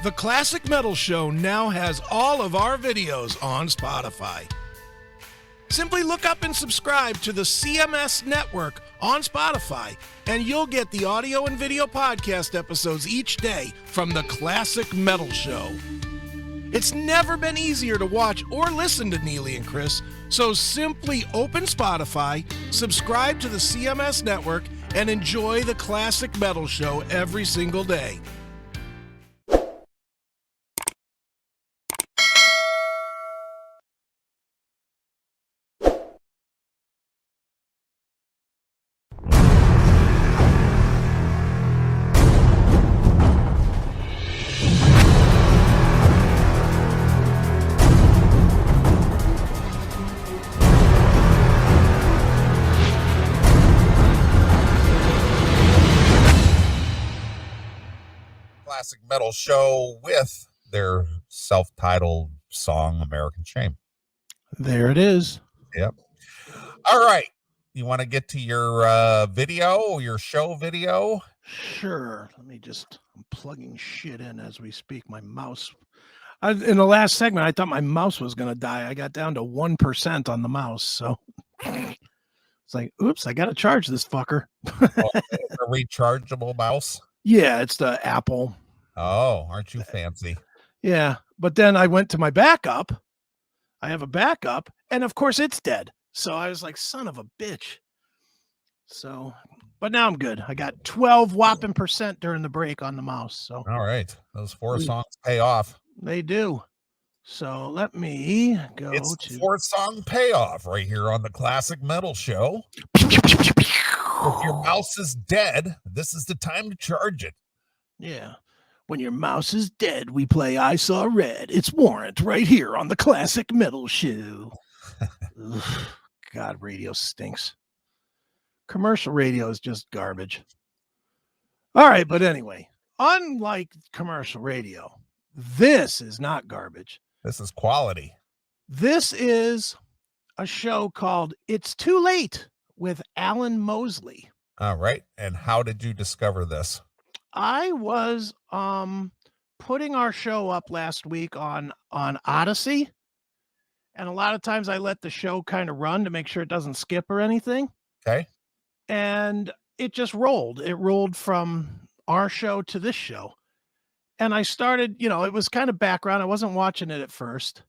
The Classic Metal Show now has all of our videos on Spotify. Simply look up and subscribe to the CMS network on Spotify, and you'll get the audio and video podcast episodes each day from The Classic Metal Show. It's never been easier to watch or listen to Neeley and Chris, so simply open Spotify, subscribe to the CMS network, and enjoy The Classic Metal Show every single day. Classic Metal Show with their self-titled song American Shame. There it is. Yep. All right. You want to get to your video, your show video? Sure. I'm plugging shit in as we speak. My mouse. In the last segment, I thought my mouse was going to die. I got down to 1% on the mouse. So it's like, oops, I got to charge this fucker. A rechargeable mouse? Yeah, it's the Apple. Oh, aren't you fancy? Yeah. But then I went to my backup. I have a backup, and of course it's dead. So I was like, son of a bitch. So, but now I'm good. I got 12 whopping % during the break on the mouse. So, all right. Those 4 songs pay off. They do. So let me go it's to 4-song payoff right here on the Classic Metal Show. If your mouse is dead, this is the time to charge it. Yeah. When your mouse is dead, we play I Saw Red. It's Warrant right here on the Classic Metal Show. God, radio stinks. Commercial radio is just garbage. All right, but anyway, unlike commercial radio, this is not garbage. This is quality. This is a show called It's Too Late with Alan Mosley. All right. And how did you discover this? I was putting our show up last week on Odyssey. And a lot of times I let the show kind of run to make sure it doesn't skip or anything. Okay. And it just rolled. It rolled from our show to this show. And I started, it was kind of background. I wasn't watching it at first.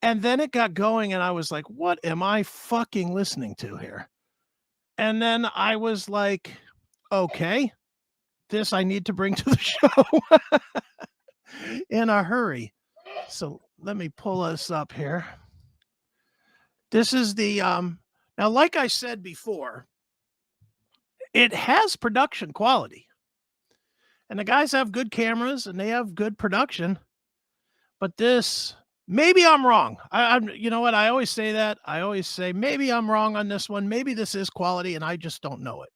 And then it got going and I was like, what am I fucking listening to here? And then I was like, okay, this I need to bring to the show in a hurry. So let me pull this up here. This is the, now, like I said before, it has production quality. And the guys have good cameras and they have good production. But this, maybe I'm wrong. I'm, you know what? I always say that. I always say, maybe I'm wrong on this one. Maybe this is quality and I just don't know it.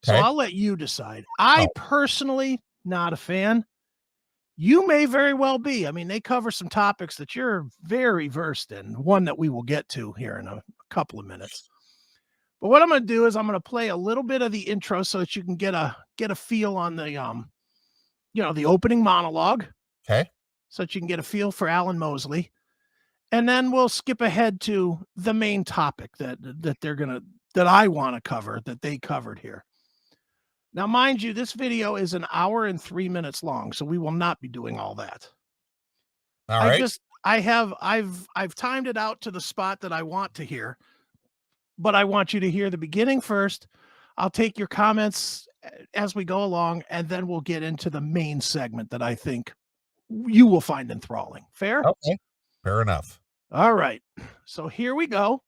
So I'll let you decide. I personally, not a fan. You may very well be. I mean, they cover some topics that you're very versed in. One that we will get to here in a couple of minutes. But what I'm going to do is I'm going to play a little bit of the intro so that you can get a feel on the, the opening monologue. Okay. So that you can get a feel for Alan Mosley. And then we'll skip ahead to the main topic that I want to cover, that they covered here. Now, mind you, this video is 1 hour and 3 minutes long, so we will not be doing all that. All right. I've timed it out to the spot that I want to hear, but I want you to hear the beginning first. I'll take your comments as we go along, and then we'll get into the main segment that I think you will find enthralling. Fair? Okay. Fair enough. All right. So here we go.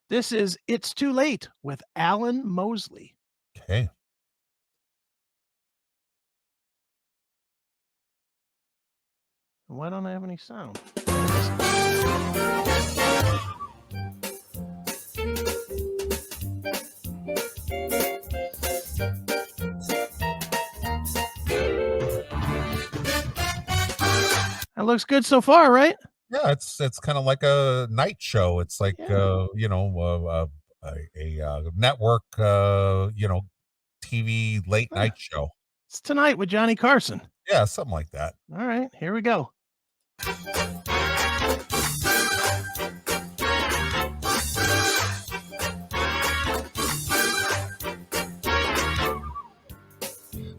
This is It's Too Late with Alan Mosley. Okay. Why don't I have any sound? That looks good so far, right? Yeah, it's kind of like a night show. It's like a network TV late night show. It's Tonight with Johnny Carson. Yeah, something like that. All right, here we go.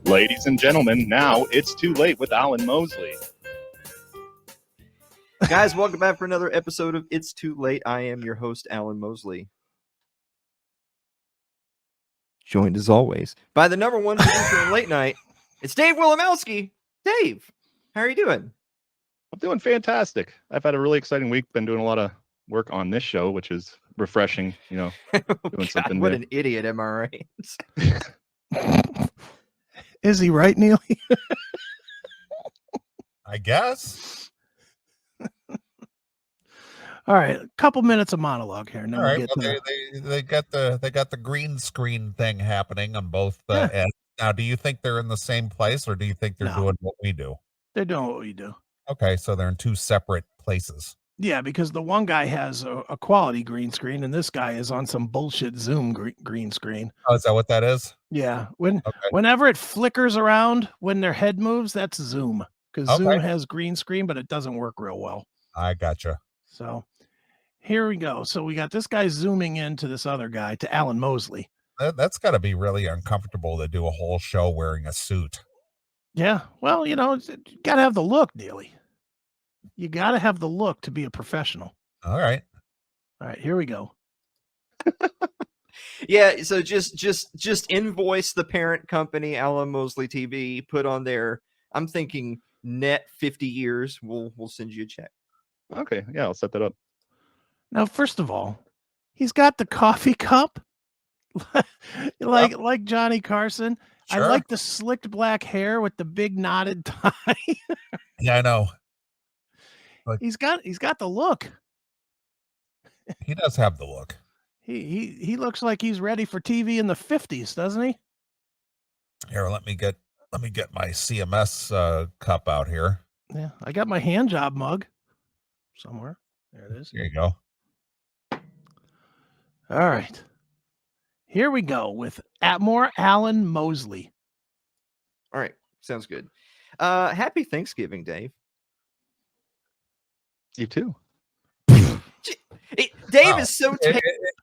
Ladies and gentlemen, now it's too late with Alan Mosley. Guys, welcome back for another episode of It's Too Late. I am your host, Alan Mosley. Joined as always by the number one producer in late night. It's Dave Willimowski. Dave, how are you doing? I'm doing fantastic. I've had a really exciting week. Been doing a lot of work on this show, which is refreshing. You know, doing something what new. an idiot, am I right? Is he right, Neeley? I guess. All right, a couple minutes of monologue here, and then All we'll right. get Well, to they got the green screen thing happening on both Yeah. ends. Now, do you think they're in the same place, or do you think they're No. doing what we do? They're doing what we do. Okay, so they're in two separate places. Yeah, because the one guy has a quality green screen, and this guy is on some bullshit Zoom green screen. Oh, is that what that is? Yeah, Okay. whenever it flickers around when their head moves, that's Zoom, because Okay. Zoom has green screen, but it doesn't work real well. I gotcha. So here we go. So we got this guy zooming into this other guy, to Alan Mosley. That's got to be really uncomfortable to do a whole show wearing a suit. Yeah, well, you got to have the look, Neeley. You got to have the look to be a professional. All right. All right, here we go. Yeah, so just invoice the parent company, Alan Mosley TV, put on there. I'm thinking net 50 years. We'll send you a check. Okay, yeah, I'll set that up. Now, first of all, he's got the coffee cup, like Johnny Carson. Sure. I like the slicked black hair with the big knotted tie. Yeah, I know. He's got the look. He does have the look. He looks like he's ready for TV in the 50s, doesn't he? Here, let me get my CMS cup out here. Yeah, I got my hand job mug somewhere. There it is. Here you go. All right. Here we go with more Alan Mosley. All right, sounds good. Happy Thanksgiving, Dave. You too. Dave is so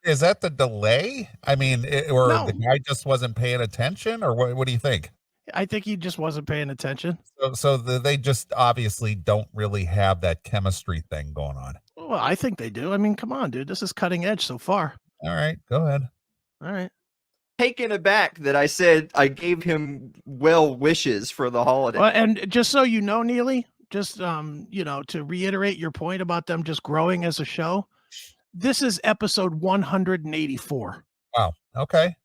Is that the delay? I mean, or No. the guy just wasn't paying attention, or what do you think? I think he just wasn't paying attention. So they just obviously don't really have that chemistry thing going on. Well, I think they do. I mean, come on, dude. This is cutting edge so far. All right, go ahead. All right. taken aback that I said I gave him well wishes for the holiday. Well, and just so you know, Neeley, just to reiterate your point about them just growing as a show, this is episode 184. Wow. Okay.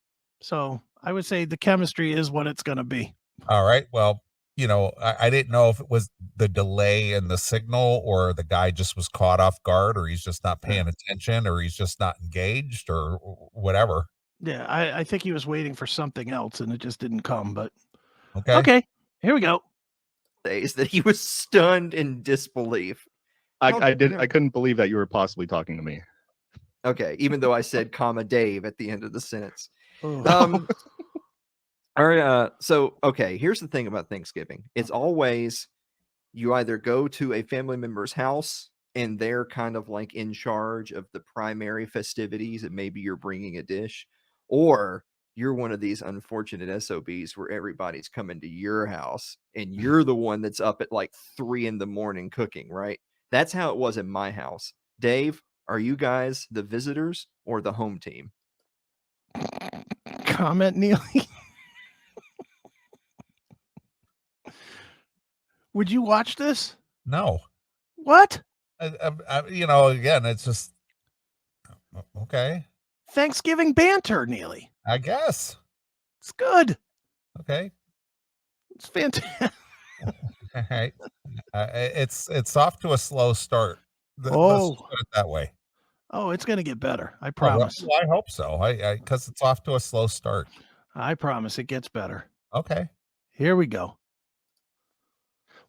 So I would say the chemistry is what it's going to be. All right. Well, I didn't know if it was the delay in the signal, or the guy just was caught off guard, or he's just not paying attention, or he's just not engaged, or whatever. Yeah, I think he was waiting for something else and it just didn't come. But Okay. Here we go. Is that he was stunned in disbelief. I couldn't believe that you were possibly talking to me. Okay, even though I said comma Dave at the end of the sentence. Oh. All right, so okay, here's the thing about Thanksgiving. It's always you either go to a family member's house and they're kind of like in charge of the primary festivities, and maybe you're bringing a dish, or you're one of these unfortunate SOBs where everybody's coming to your house and you're the one that's up at like 3 a.m. cooking, right? That's how it was in my house. Dave, are you guys the visitors or the home team? Comment, Neeley. Would you watch this? No. What? Again, it's just okay. Thanksgiving banter, Neeley. I guess. It's good. Okay. It's fantastic. All right. It's off to a slow start. Let's Oh. put it that way. Oh, it's going to get better. I promise. Well, I hope so. Because it's off to a slow start. I promise it gets better. Okay. Here we go.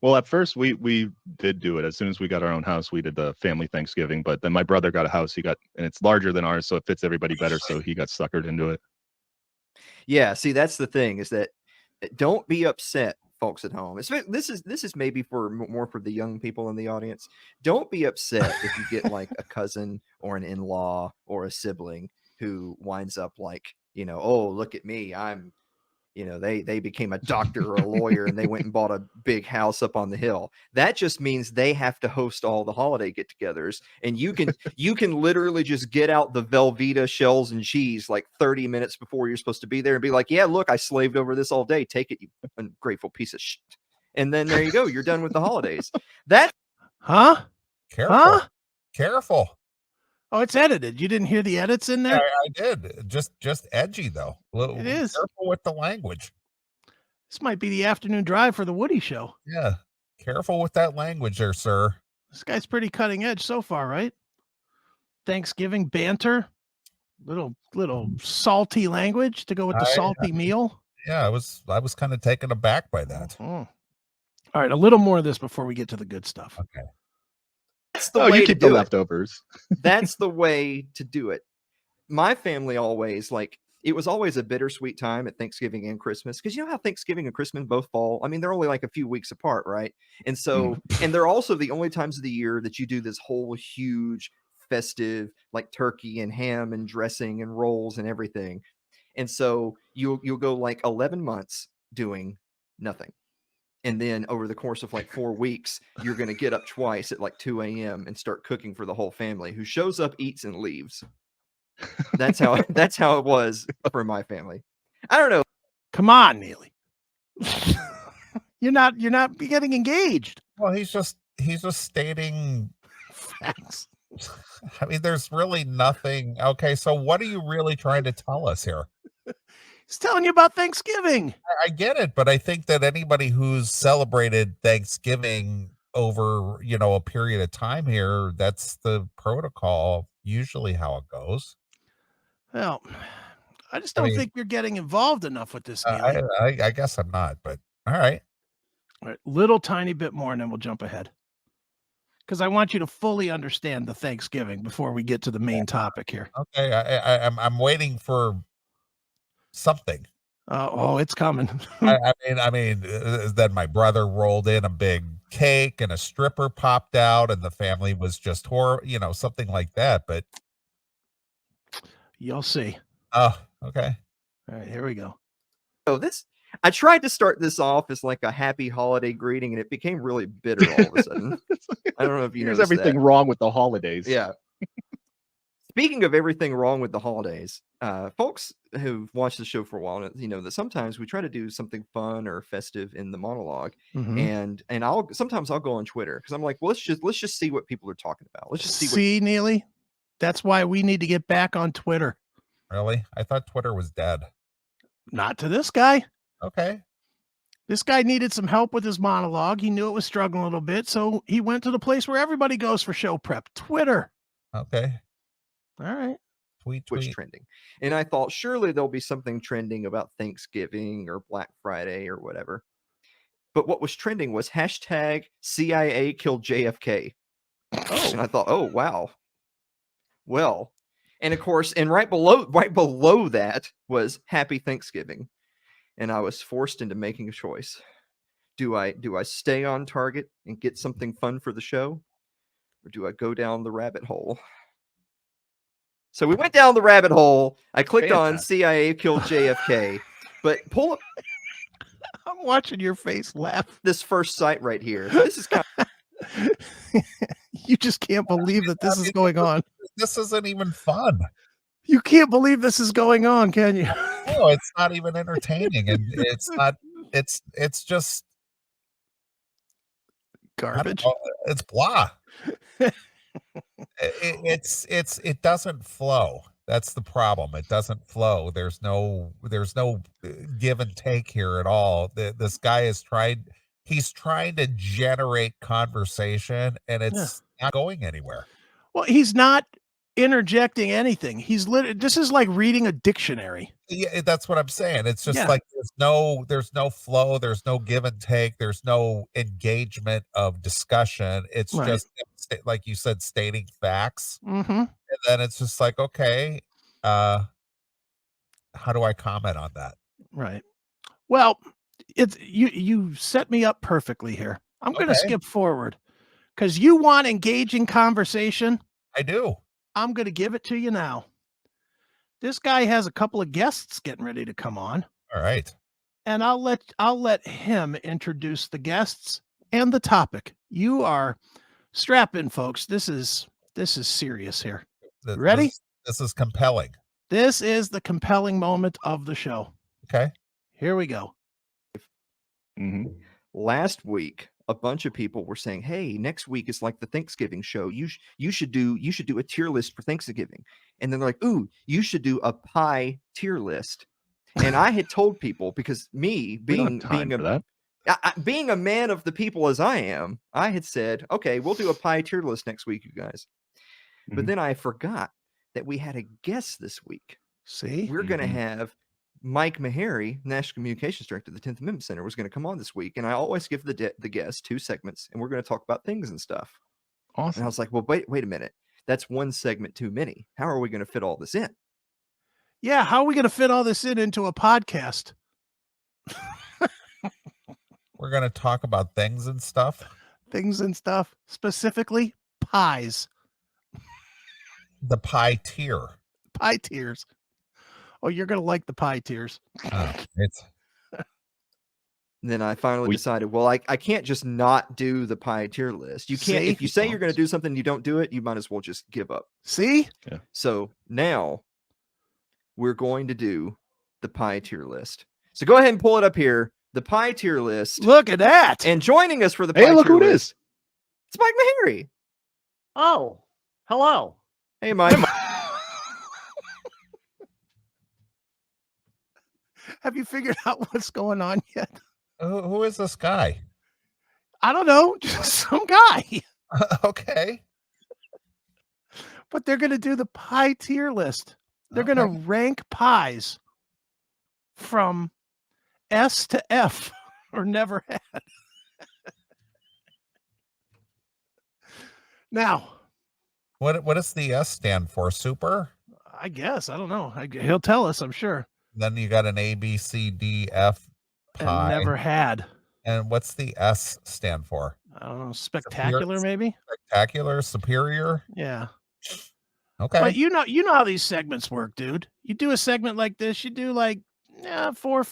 Well, at first we did do it. As soon as we got our own house, we did the family Thanksgiving. But then my brother got a house. And it's larger than ours, so it fits everybody better. So he got suckered into it. Yeah, see, that's the thing, is that don't be upset, folks at home. This is maybe for more for the young people in the audience. Don't be upset if you get like a cousin or an in-law or a sibling who winds up like, oh, look at me, I'm, they became a doctor or a lawyer and they went and bought a big house up on the hill. That just means they have to host all the holiday get-togethers, and you can literally just get out the Velveeta shells and cheese like 30 minutes before you're supposed to be there and be like, yeah, look, I slaved over this all day. Take it, you ungrateful piece of shit. And then there you go. You're done with the holidays. Huh? Careful. Oh, it's edited. You didn't hear the edits in there? I did. Just edgy though. It is. Careful with the language. This might be the afternoon drive for the Woody Show. Yeah. Careful with that language there, sir. This guy's pretty cutting edge so far, right? Thanksgiving banter. Little salty language to go with the salty meal. Yeah, I was kind of taken aback by that. All right, a little more of this before we get to the good stuff. Okay. That's the way you to keep do the it. leftovers. That's the way to do it. My family always, like, it was always a bittersweet time at Thanksgiving and Christmas, because you know how Thanksgiving and Christmas both fall? I mean, they're only like a few weeks apart, right? And so, and they're also the only times of the year that you do this whole huge festive, like turkey and ham and dressing and rolls and everything. And so you'll go like 11 months doing nothing. And then over the course of like 4 weeks, you're going to get up twice at like 2 a.m. and start cooking for the whole family, who shows up, eats, and leaves. That's how it was for my family. I don't know. Come on, Neeley. You're not getting engaged. Well, he's just stating facts. I mean, there's really nothing. Okay, so what are you really trying to tell us here? He's telling you about Thanksgiving. I get it, but I think that anybody who's celebrated Thanksgiving over, a period of time here, that's the protocol, usually how it goes. Well, I just don't think you're getting involved enough with this, Neeley. I guess I'm not, but all right. All right, little tiny bit more, and then we'll jump ahead. Because I want you to fully understand the Thanksgiving before we get to the main topic here. Okay, I'm waiting for something. Oh, it's coming. I mean, then my brother rolled in a big cake and a stripper popped out, and the family was just something like that. But you'll see. Oh, okay. All right, here we go. Oh, I tried to start this off as like a happy holiday greeting, and it became really bitter all of a sudden. I don't know if you know. There's everything wrong with the holidays. Yeah. Speaking of everything wrong with the holidays, folks who've watched the show for a while, that sometimes we try to do something fun or festive in the monologue, and sometimes I'll go on Twitter because I'm like, well, let's just see what people are talking about. Let's just see. Neeley, that's why we need to get back on Twitter. Really? I thought Twitter was dead. Not to this guy. Okay. This guy needed some help with his monologue. He knew it was struggling a little bit, so he went to the place where everybody goes for show prep, Twitter. Okay. All right. Tweet. Trending. And I thought surely there'll be something trending about Thanksgiving or Black Friday or whatever. But what was trending was hashtag CIA killed JFK. Oh, and I thought, oh, wow. Well, and of course, and right below that was Happy Thanksgiving. And I was forced into making a choice. Do I stay on target and get something fun for the show? Or do I go down the rabbit hole? So we went down the rabbit hole. I clicked on CIA killed JFK. But pull up. I'm watching your face laugh. This first site right here. This is kind of... You just can't believe that this is going on. This isn't even fun. You can't believe this is going on, can you? No, it's not even entertaining, and it's not. It's just garbage. It's blah. It doesn't flow. That's the problem. It doesn't flow. There's no give and take here at all. This guy he's trying to generate conversation, and it's not going anywhere. Well, he's not interjecting anything. This is like reading a dictionary. Yeah, that's what I'm saying. It's just like there's no flow, there's no give and take, there's no engagement of discussion. It's just like you said, stating facts. And then it's just like, okay, how do I comment on that? Right. Well, it's you set me up perfectly here. I'm going to Okay. skip forward because you want engaging conversation. I do. I'm going to give it to you now. This guy has a couple of guests getting ready to come on, All right. and I'll let him introduce the guests and the topic. You are strap in, folks. This is serious here. Ready? This is compelling. This is the compelling moment of the show. Okay. Here we go. Hmm. Last week, a bunch of people were saying, "Hey, next week is like the Thanksgiving show. You should do a tier list for Thanksgiving." And then they're like, "Ooh, you should do a pie tier list." And I had told people, because me We don't have time for that. being a man of the people as I am, I had said, "Okay, we'll do a pie tier list next week, you guys." But Mhm. then I forgot that we had a guest this week. See? We're going to Mhm. have Mike Meharry, National Communications Director of the 10th Amendment Center, was going to come on this week. And I always give the guest 2 segments, and we're going to talk about things and stuff. And I Awesome. was like, well, wait a minute. That's 1 segment too many. How are we going to fit all this in? Yeah, how are we going to fit all this into a podcast? We're going to talk about things and stuff. Things and stuff, specifically pies, The pie tier. pie tiers. Oh, you're going to like the pie tiers. It's And then I finally We- decided, well, I can't just not do the pie tier list. You can't, See? if you say you're going to do something and you don't do it, you might as well just give up. See? So now we're going to do the pie tier list. So go ahead and pull it up here. The pie tier list. Look at that. And joining us for the Hey, pie look tier who it list, is. it's Mike Meharry. Oh, hello. Hey, Mike. Have you figured out what's going on yet? who is this guy? I don't know. Just some guy. Okay. But they're going to do the pie tier list. They're going to Okay. rank pies from S to F or never had. Now, What does the S stand for? Super? I guess, I don't know. He'll tell us, I'm sure. Then you got an A, B, C, D, F And pie. never had. And what's the S stand for? I don't know, spectacular maybe? Spectacular, superior? Yeah. Okay. But you know how these segments work, dude. You do a segment like this, you do like 4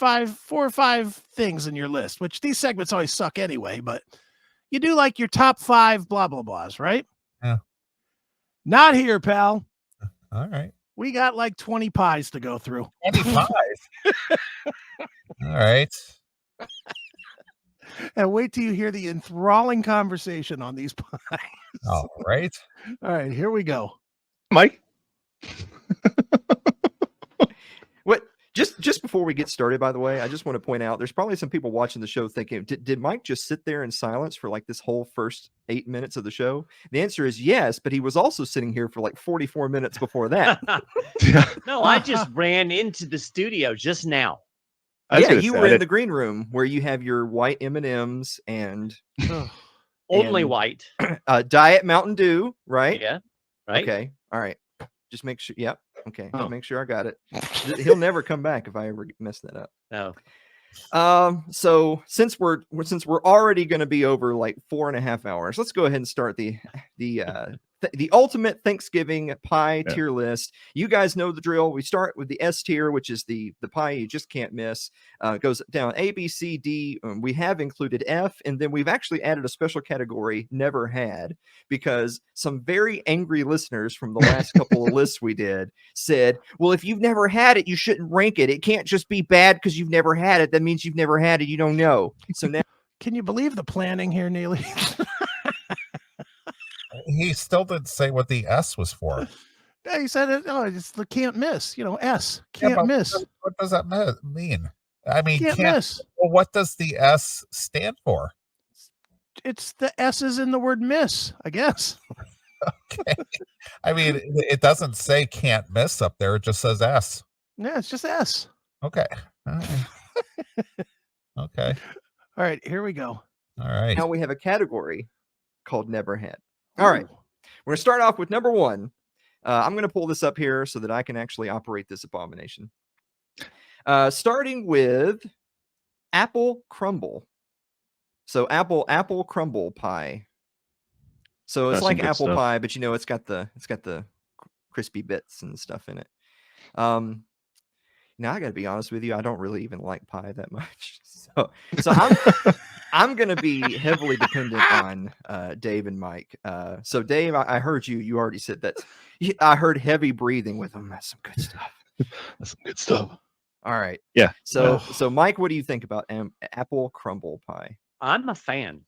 or 5 things in your list, which these segments always suck anyway, but you do like your top 5 blah blah blahs, right? Yeah. Not here, pal. All right. We got like 20 pies to go through. 20 pies. All right. And wait till you hear the enthralling conversation on these pies. All right. All right, here we go. Mike. What? Just before we get started, by the way, I just want to point out there's probably some people watching the show thinking, did Mike just sit there in silence for like this whole first 8 minutes of the show? The answer is yes, but he was also sitting here for like 44 minutes before that. Yeah. No, I just ran into the studio just now. I was Yeah, gonna you say, were I in the didn't- green room where you have your white M&Ms and Only And- white. Diet Mountain Dew, right? Yeah. Right. Okay. All right. Just make sure. Yep. Okay. Oh. Just make sure I got it. He'll never come back if I ever mess that up. No. So since we're already going to be over like 4.5 hours, let's go ahead and start the ultimate Thanksgiving pie Yeah. tier list. You guys know the drill. We start with the S tier, which is the pie you just can't miss. It goes down A, B, C, D. We have included F, and then we've actually added a special category, never had, because some very angry listeners from the last couple of lists we did said, well, if you've never had it, you shouldn't rank it. It can't just be bad because you've never had it. That means you've never had it. You don't know. So now Can you believe the planning here, Neeley? He still didn't say what the S was for. Yeah, he said it. Oh, it's the can't miss. S. Yeah, Can't but miss. What does that mean? I mean, Can't miss. Well, what does the S stand for? It's the S's in the word miss, I guess. Okay. I mean, it doesn't say can't miss up there. It just says S. Yeah, it's just S. Okay. All right. Okay. All right, here we go. All right. we have a category called never had. All right. Ooh. We're going to start off with number 1. I'm going to pull this up here so that I can actually operate this abomination. Starting with apple crumble. So apple crumble pie. So it's That's some like good apple stuff. pie, but it's got the crispy bits and stuff in it. Now I got to be honest with you, I don't really even like pie that much. So I'm going to be heavily dependent on Dave and Mike. So Dave, I heard you already said that. I heard heavy breathing with them. That's some good stuff. That's some good stuff. All right. Yeah. So Mike, what do you think about apple crumble pie? I'm a fan.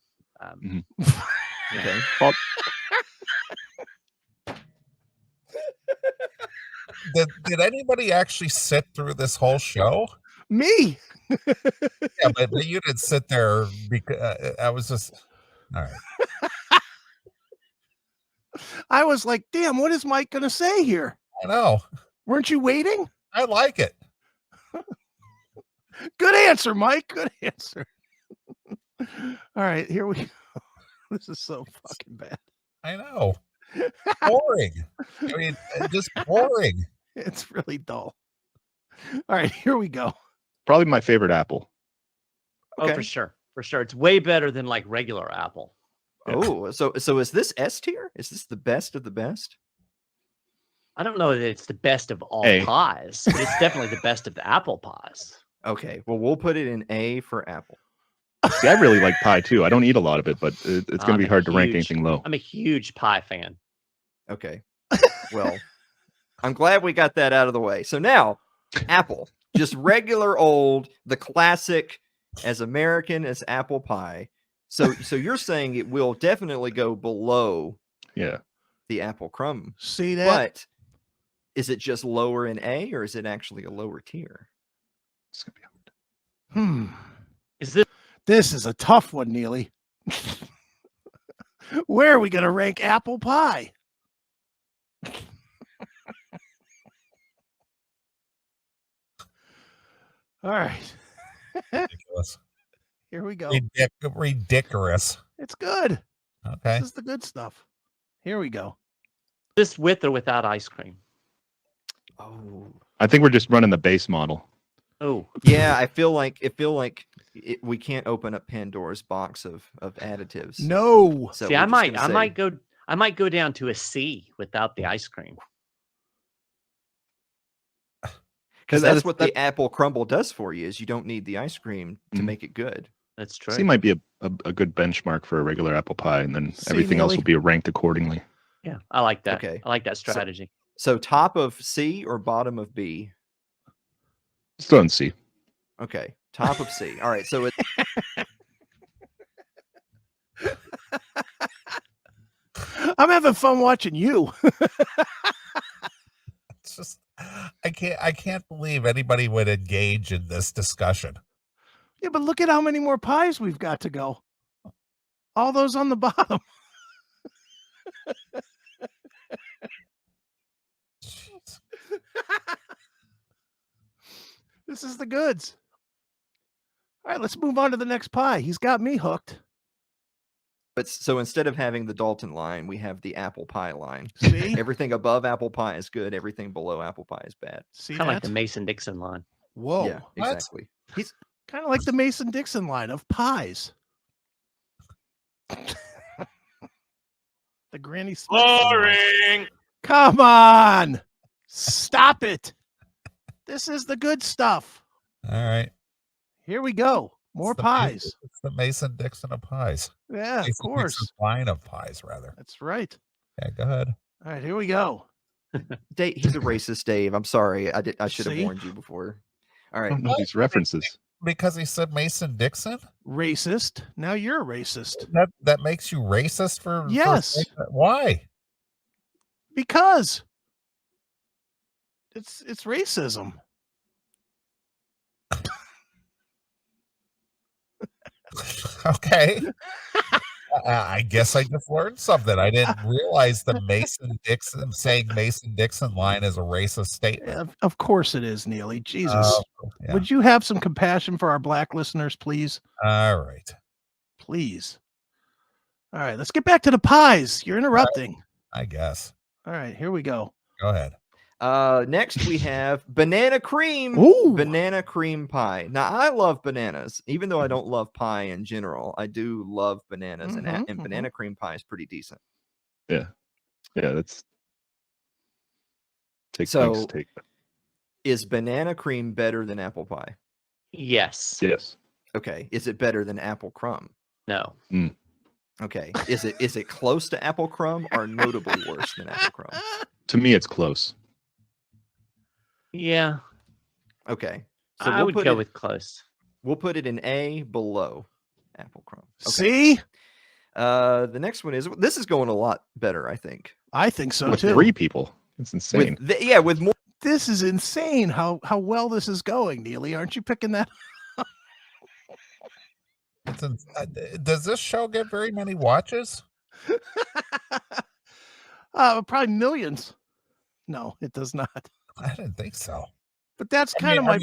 Okay. Did anybody actually sit through this whole show? Me. Yeah, but you didn't sit there because I was just all right. I was like, damn, what is Mike going to say here? I know. Weren't you waiting? I like it. Good answer, Mike. Good answer. All right, here we go. This is so fucking bad. I know. Boring. I mean, just boring. It's really dull. All right, here we go. Probably my favorite apple. Oh, for sure. For sure. It's way better than like regular apple. Oh, so is this S tier? Is this the best of the best? I don't know that it's the best of all A. pies, but it's definitely the best of the apple pies. Okay, well, we'll put it in A for apple. See, I really like pie too. I don't eat a lot of it, but it's going to I'm be a hard to rank huge- anything low. I'm a huge pie fan. Okay. Well, I'm glad we got that out of the way. So now, apple, just regular old, the classic, as American as apple pie. So you're saying it will definitely go below Yeah. the apple crumb. See that? But is it just lower in A, or is it actually a lower tier? It's going to be hard. Is this This is a tough one, Neeley. Where are we going to rank apple pie? All right. Ridiculous. Here we go. Ridiculous. It's good. Okay. This is the good stuff. Here we go. with or without ice cream? Oh, I think we're just running the base model. Oh, yeah. I feel like we can't open up Pandora's box of additives. No. So see, we're I just might gonna say- go down to a C without the ice cream. Because that's what the apple crumble does for you, is you don't need the ice cream to Mhm. make it good. That's true. C might be a good benchmark for a regular apple pie, and then See, everything else Neeley? will be ranked accordingly. Yeah, I like that. Okay. I like that strategy. So top of C or bottom of B? Still in C. Okay, top of C. All right, so it, I'm having fun watching you. It's just I can't believe anybody would engage in this discussion. Yeah, but look at how many more pies we've got to go. All those on the bottom. Jeez. This is the goods. All right, let's move on to the next pie. He's got me hooked. but so instead of having the Dalton line, we have the apple pie line. See? Everything above apple pie is good. Everything below apple pie is bad. See Kind of like that? the Mason-Dixon line. Whoa. Yeah, what? exactly. He's kind of like the Mason-Dixon line of pies. The Granny Smith. Boring. Come on. Stop it. This is the good stuff. All right. Here we go. More It's the pies. It's the Mason-Dixon of pies. Yeah, of Mason-Dixon course. line of pies, rather. That's right. Yeah, go ahead. All right, here we go. Dave, he's a racist, Dave. I'm sorry. I should have See? warned you before. All I right. don't know these references. Because he said Mason-Dixon? Racist. Now you're a racist. That makes you racist for Yes. saying that? Why? Because it's racism. Okay. I guess I just learned something. I didn't realize the Mason-Dixon saying Mason-Dixon line is a racist statement. Of course it is, Neeley. Jesus. Yeah. Would you have some compassion for our black listeners, please? All right. Please. All right, let's get back to the pies. You're interrupting. I guess. All right, here we go. Go ahead. Next we have banana cream. Ooh. Banana cream pie. Now I love bananas, even though I don't love pie in general. I do love bananas, and banana cream pie is pretty decent. Yeah, that's take. Is banana cream better than apple pie? Yes. Yes. Okay. Is it better than apple crumb? No. Okay. Is it close to apple crumb or notably worse than apple crumb? To me, it's close. Yeah. Okay. So I would go with close. We'll put it in A, below apple crumb. Okay. See? The next one this is going a lot better, I think. I think so With too. 3 people. It's insane. With more. This is insane how well this is going, Neeley. Aren't you picking that? Does this show get very many watches? Probably millions. No, it does not. I didn't think so. But that's kind of my.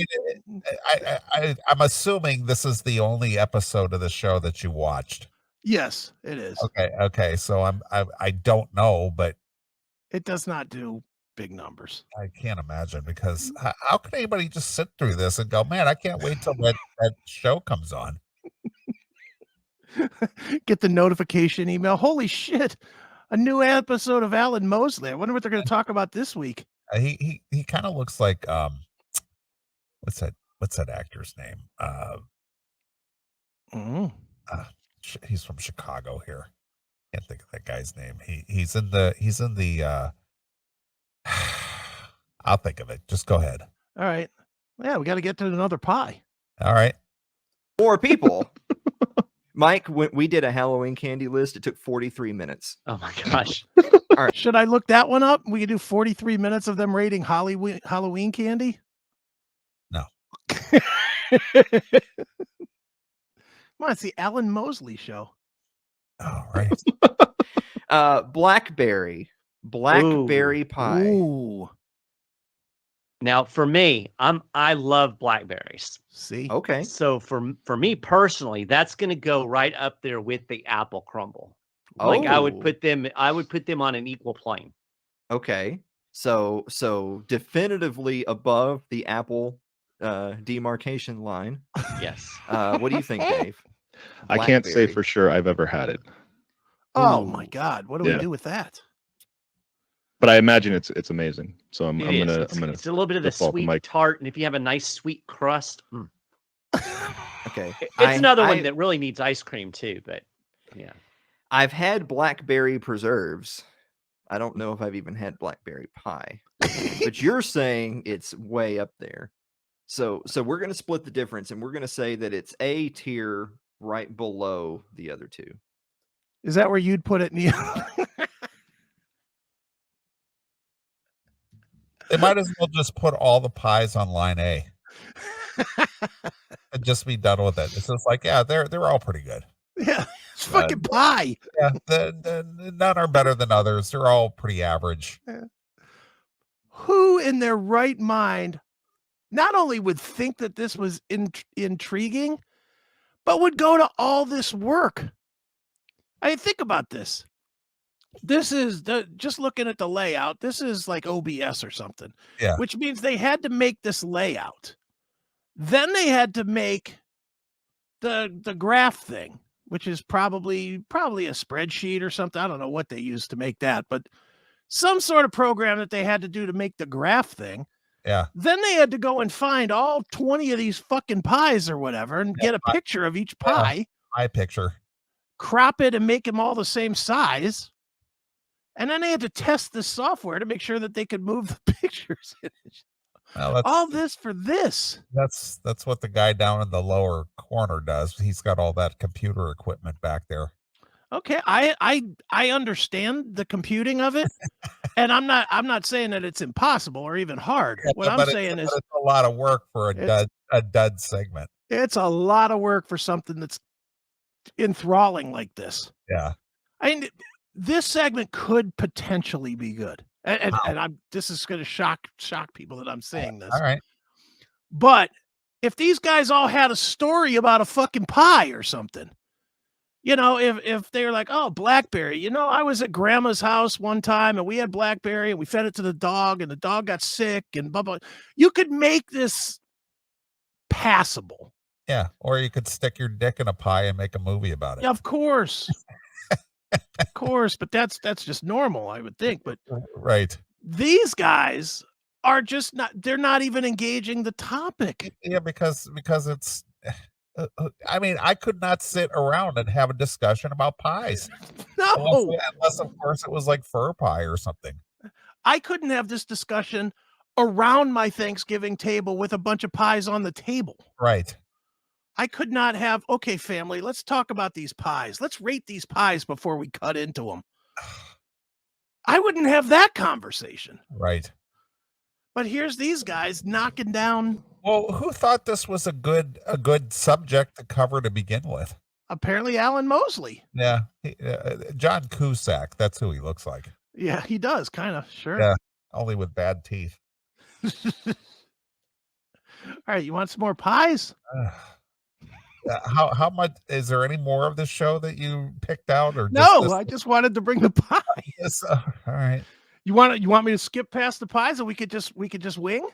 I'm assuming this is the only episode of the show that you watched. Yes, it is. Okay. So I don't know, but it does not do big numbers. I can't imagine, because how can anybody just sit through this and go, man, I can't wait till that show comes on. Get the notification email. Holy shit. A new episode of Alan Mosley. I wonder what they're going to talk about this week. He kind of looks like what's that actor's name? He's from Chicago here. Can't think of that guy's name. He's in the I'll think of it. Just go ahead. All right. Yeah, we got to get to another pie. All right. More people. Mike, when we did a Halloween candy list, it took 43 minutes. Oh my gosh. All right. Should I look that one up? We could do 43 minutes of them rating Halloween candy? No. Come on, it's the Alan Mosley show. All right. Blackberry pie. Ooh. Now, for me, I love blackberries. See? Okay. So for me personally, that's going to go right up there with the apple crumble. Like I would put them on an equal plane. Okay. So definitively above the apple demarcation line. Yes. What do you think, Dave? I can't say for sure I've ever had it. Oh my God. What do we do with that? But I imagine it's amazing. So I'm gonna it's a little bit of the sweet tart, and if you have a nice sweet crust. Okay. It's another one that really needs ice cream too, but yeah. I've had blackberry preserves. I don't know if I've even had blackberry pie. But you're saying it's way up there. So we're going to split the difference, and we're going to say that it's A tier right below the other two. Is that where you'd put it, Neil? They might as well just put all the pies on line A and just be done with it. It's just like, yeah, they're all pretty good. Yeah, it's fucking pie. Yeah, none are better than others. They're all pretty average. Yeah. Who in their right mind not only would think that this was intriguing, but would go to all this work? I mean, think about this. This is just looking at the layout. This is like OBS or something. Yeah. Which means they had to make this layout. Then they had to make the graph thing, which is probably a spreadsheet or something. I don't know what they used to make that, but some sort of program that they had to do to make the graph thing. Yeah. Then they had to go and find all 20 of these fucking pies or whatever and get a picture of each pie. Pie picture. Crop it and make them all the same size. And then they had to test the software to make sure that they could move the pictures. Well, all this for this. That's what the guy down in the lower corner does. He's got all that computer equipment back there. Okay, I understand the computing of it, and I'm not saying that it's impossible or even hard. Yeah, what I'm saying is it's a lot of work for a dud segment. It's a lot of work for something that's enthralling like this. Yeah, I mean, this segment could potentially be good, and this is going to shock people that I'm saying this. All right, but if these guys all had a story about a fucking pie or something, You know, if they were like, oh, blackberry, you know, I was at grandma's house one time and we had blackberry and we fed it to the dog and the dog got sick and blah, blah. You could make this passable. Yeah. Or you could stick your dick in a pie and make a movie about it. Yeah, of course. Of course. But that's just normal, I would think. But Right. these guys are just not, they're not even engaging the topic. Yeah, because it's I mean, I could not sit around and have a discussion about pies. No, Unless of course it was like fur pie or something. I couldn't have this discussion around my Thanksgiving table with a bunch of pies on the table. Right. I could not have, okay, family, let's talk about these pies. Let's rate these pies before we cut into them. I wouldn't have that conversation. Right. But here's these guys knocking down. Well, who thought this was a good subject to cover to begin with? Apparently Alan Mosley. Yeah. John Cusack. That's who he looks like. Yeah, he does, kind of, sure. Yeah. Only with bad teeth. All right, you want some more pies? How much is there any more of this show that you picked out or No, I just wanted to bring the pie. Yes, all right. You want me to skip past the pies and we could just wing?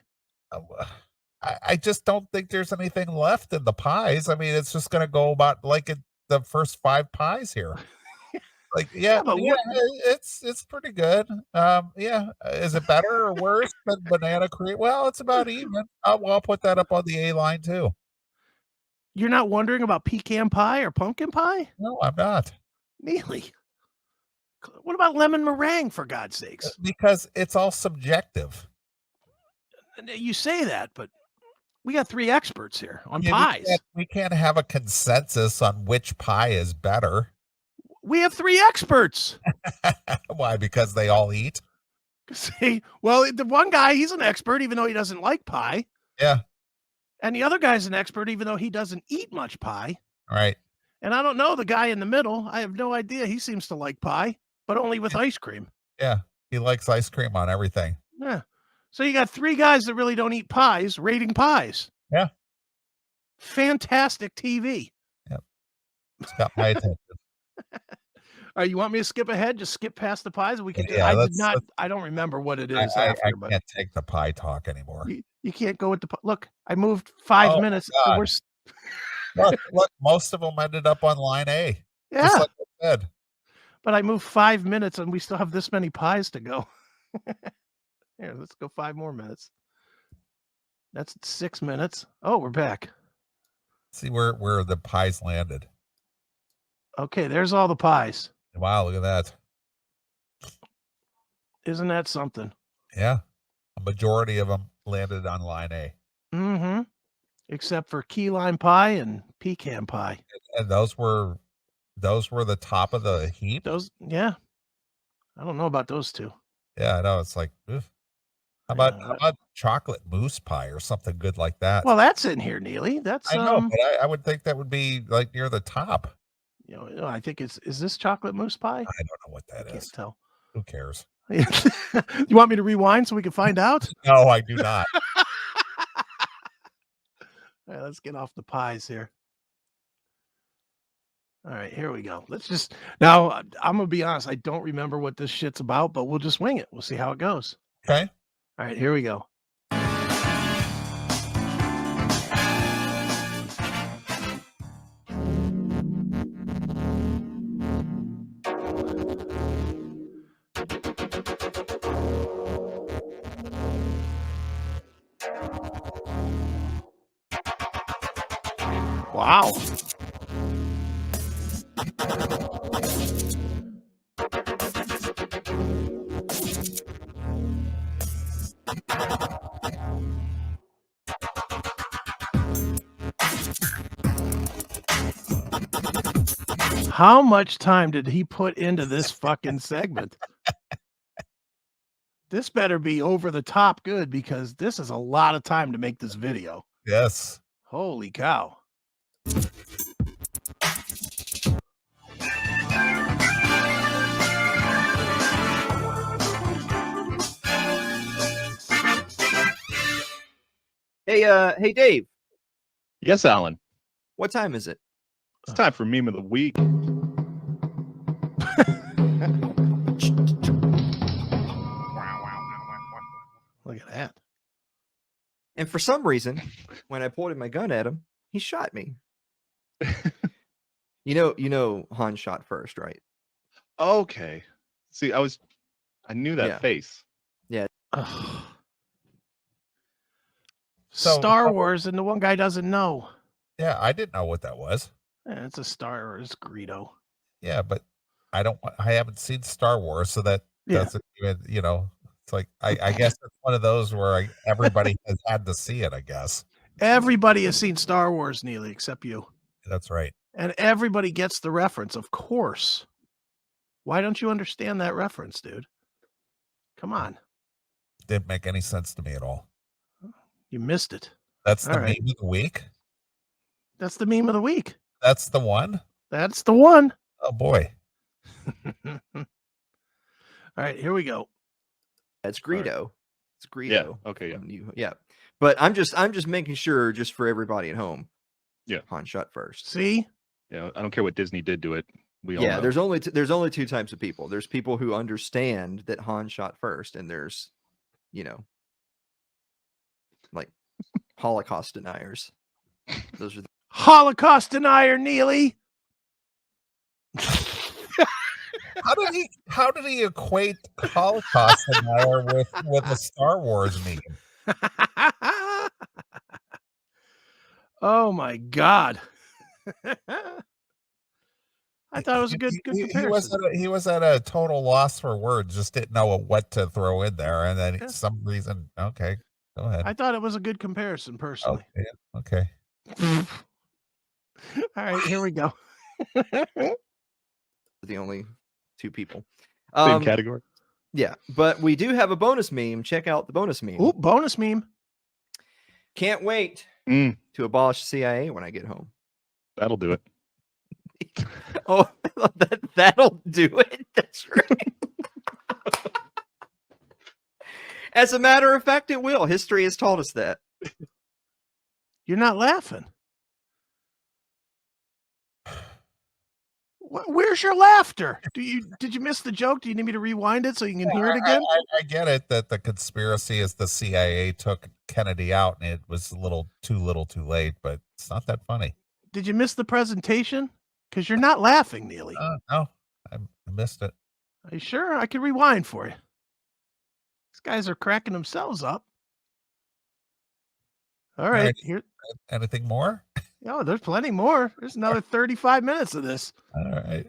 I just don't think there's anything left in the pies. I mean, it's just going to go about like the first 5 pies here. Like, yeah, but it's pretty good. Yeah, is it better or worse than banana cream? Well, it's about even. I'll put that up on the A line too. You're not wondering about pecan pie or pumpkin pie? No, I'm not. Neeley. What about lemon meringue, for God's sakes? Because it's all subjective. You say that, but we got 3 experts here on I mean, pies. we can't have a consensus on which pie is better. We have 3 experts. Why? Because they all eat? See, well, the one guy, he's an expert, even though he doesn't like pie. Yeah. And the other guy's an expert, even though he doesn't eat much pie. Right. And I don't know the guy in the middle. I have no idea. He seems to like pie, but only with ice cream. Yeah. He likes ice cream on everything. Yeah. So you got 3 guys that really don't eat pies rating pies. Yeah. Fantastic TV. Yep. It's got my attention. All right, you want me to skip ahead? Just skip past the pies? We can. Yeah, I don't remember what it is I after. can't But take the pie talk anymore. you can't go with the. Look, I moved 5 minutes. So Look, most of them ended up on line A. Yeah. Just like I said. But I moved 5 minutes, and we still have this many pies to go. Here, let's go 5 more minutes. That's 6 minutes. Oh, we're back. See where the pies landed. Okay, there's all the pies. Wow, look at that. Isn't that something? Yeah. A majority of them landed on line A. Mm-hmm. Except for key lime pie and pecan pie. And those were the top of the heap? Those, yeah. I don't know about those 2. Yeah, I know. It's like, oof. How about chocolate mousse pie or something good like that? Well, that's in here, Neeley. That's I know, but I would think that would be like near the top. You know, I think is this chocolate mousse pie? I don't know what that is. Can't tell. Who cares? You want me to rewind so we can find out? No, I do not. All right, let's get off the pies here. All right, here we go. Let's just now. I'm gonna be honest. I don't remember what this shit's about, but we'll just wing it. We'll see how it goes. Okay. All right, here we go. Wow. How much time did he put into this fucking segment? This better be over the top good because this is a lot of time to make this video. Yes. Holy cow. Hey, Dave. Yes, Alan. What time is it? It's time for meme of the week. And for some reason, when I pointed my gun at him, he shot me. You know, Han shot first, right? Okay. See, I knew that Yeah. face. Ugh. So, Star Wars, and the one guy doesn't know. Yeah, I didn't know what that was. Yeah, it's a Star Wars Greedo. Yeah, but I haven't seen Star Wars, so that Yeah. doesn't even, it's like, I guess it's one of those where everybody has had to see it, I guess. Everybody has seen Star Wars, Neeley, except you. That's right. And everybody gets the reference, of course. Why don't you understand that reference, dude? Come on. Didn't make any sense to me at all. You missed it. That's the All right. meme of the week? That's the meme of the week. That's the one? That's the one. Oh, boy. All right, here we go. That's Greedo. It's Greedo. Yeah. Okay. Yeah. Yeah. But I'm just making sure, just for everybody at home. Yeah. Han shot first. See? Yeah. I don't care what Disney did to it. We all Yeah. know. There's only two types of people. There's people who understand that Han shot first, and there's, like Holocaust deniers. Those are Holocaust denier, Neeley. How did he equate Holocaust denier with a Star Wars meme? Oh my God. I thought it was a good comparison. He was at a total loss for words, just didn't know what to throw in there, and then Yeah. some reason, okay, go ahead. I thought it was a good comparison, personally. Okay. All right, here we go. the only two people. Same category. Yeah, but we do have a bonus meme. Check out the bonus meme. Ooh, bonus meme. Can't wait Mm, to abolish CIA when I get home. that'll do it. Oh, that'll do it. That's right. As a matter of fact, it will. History has taught us that. You're not laughing. Where's your laughter? Did you miss the joke? Do you need me to rewind it so you can hear it again? I get it that the conspiracy is the CIA took Kennedy out and it was too little too late, but it's not that funny. Did you miss the presentation? Because you're not laughing, Neeley. No, I missed it. Are you sure? I can rewind for you. These guys are cracking themselves up. All right. Here. Anything more? Oh, there's plenty more. There's another 35 minutes of this. All right.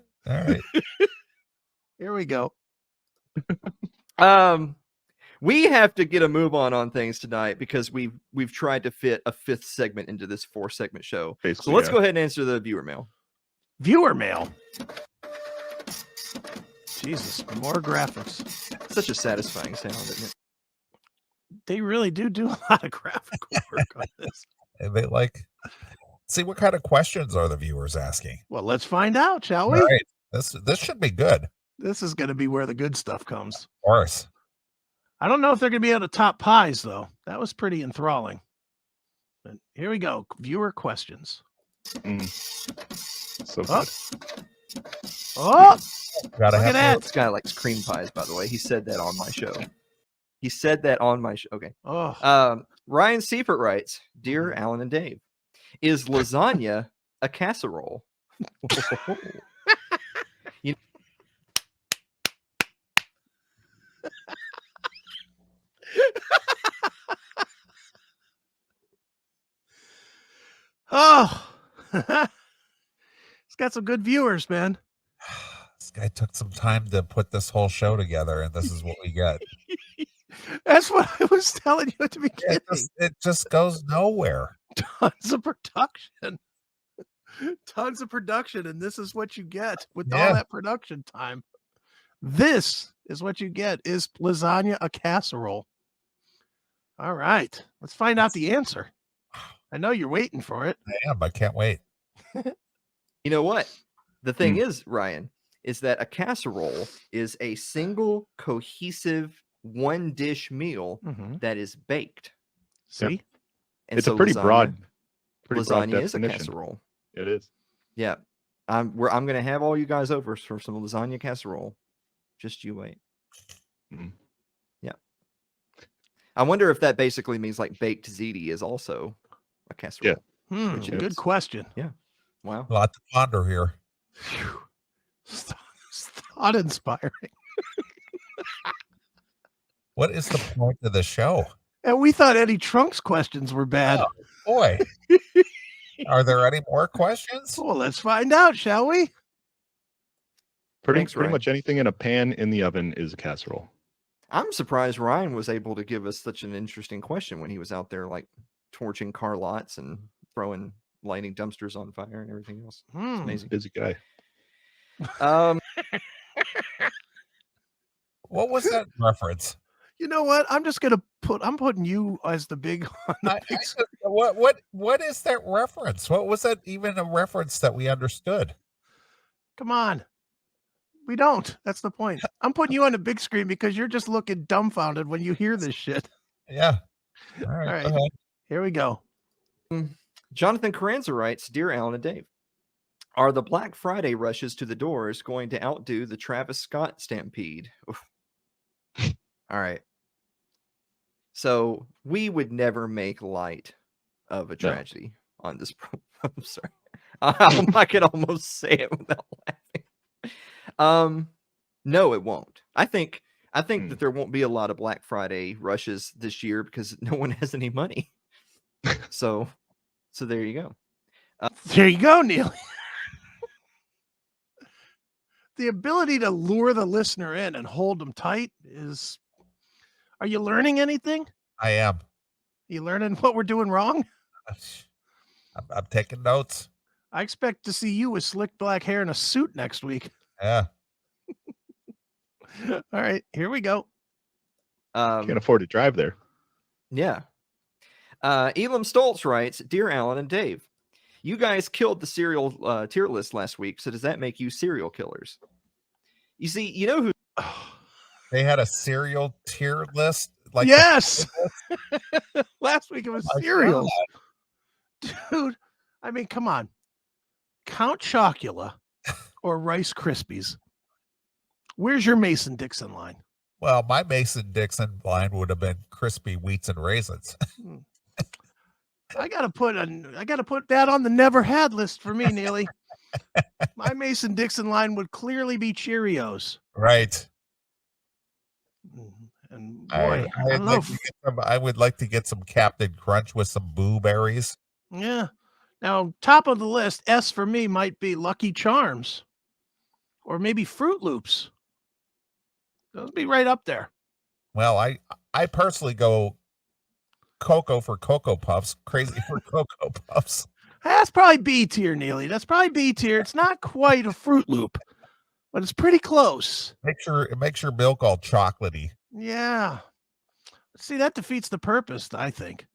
Here we go. We have to get a move on things tonight because we've tried to fit a fifth segment into this 4-segment show. Basically, So let's yeah. go ahead and answer the viewer mail. Viewer mail. Jesus, more graphics. Such a satisfying sound, isn't it? They really do a lot of graphical work on this. And they see what kind of questions are the viewers asking. Well, let's find out, shall we? All right. This should be good. Of This is going to be where the good stuff comes. course. I don't know if they're going to be able to top pies, though. That was pretty enthralling. But here we go. Viewer questions. So Oh. good. Oh, Gotta look have at that. This guy likes cream pies, by the way. He said that on my show. Okay. Oh, Ryan Seifert writes, Dear Alan and Dave, is lasagna a casserole? oh. It's got some good viewers, man. This guy took some time to put this whole show together, and this is what we get. That's what I was telling you at the beginning. It just goes nowhere. Tons of production. Tons of production, and this is what you get with all Yeah. that production time. This is what you get. Is lasagna a casserole? All right. Let's find out the answer. I know you're waiting for it. I am. I can't wait. You know what? The thing is, Ryan, is that a casserole is a single cohesive one dish meal that is baked. See? And It's so a pretty broad lasagna is a definition. casserole. It is. Yeah. I'm going to have all you guys over for some lasagna casserole. Just you wait. Mhm. Yeah. I wonder if that basically means like baked ziti is also a casserole. Yeah. Which Good is- question. Wow. A lot to ponder here. Phew. Thought inspiring. What is the point of the show? And we thought Eddie Trunk's questions were bad. Oh, boy. Are there any more questions? Well, let's find out, shall we? Pretty Thanks, Ryan. much anything in a pan in the oven is a casserole. I'm surprised Ryan was able to give us such an interesting question when he was out there like torching car lots and lighting dumpsters on fire and everything else. It's amazing. Busy guy. What was that reference? You know what? I'm putting you as the big on the big What is that reference? What was that even a reference that we understood? Come on. We don't. That's the point. I'm putting you on the big screen because you're just looking dumbfounded when you hear this shit. Yeah. All right. All right. Go ahead. Here we go. Jonathan Carranza writes, Dear Alan and Dave, are the Black Friday rushes to the doors going to outdo the Travis Scott stampede? Oof. All right. So we would never make light of a tragedy on this program. I'm sorry. I could almost say it without laughing. No, it won't. I think that there won't be a lot of Black Friday rushes this year because no one has any money. So there you go. There you go, Neil. The ability to lure the listener in and hold them tight is. Are you learning anything? I am. You learning what we're doing wrong? I'm taking notes. I expect to see you with slick black hair and a suit next week. Yeah. All right, here we go. Can't afford to drive there. Yeah. Elam Stoltz writes, Dear Alan and Dave, you guys killed the serial tier list last week, so does that make you serial killers? You see, you know who They had a cereal tier list. Like yes. Last week it was My cereals. Dude, I mean, come on. Count Chocula or Rice Krispies. Where's your Mason-Dixon line? Well, my Mason-Dixon line would have been crispy wheats and raisins. I gotta put that on the never had list for me, Neeley. My Mason-Dixon line would clearly be Cheerios. Right. And boy, I would like to get some Captain Crunch with some Boo Berries. yeah. Now, top of the list, S for me might be Lucky Charms or maybe Fruit Loops. Those be right up there. Well, I personally go Cocoa for Cocoa Puffs, crazy for Cocoa Puffs. That's probably B tier, Neeley. That's probably B tier. It's not quite a Fruit Loop, but it's pretty close. It makes your milk all chocolatey. Yeah. See, that defeats the purpose, I think.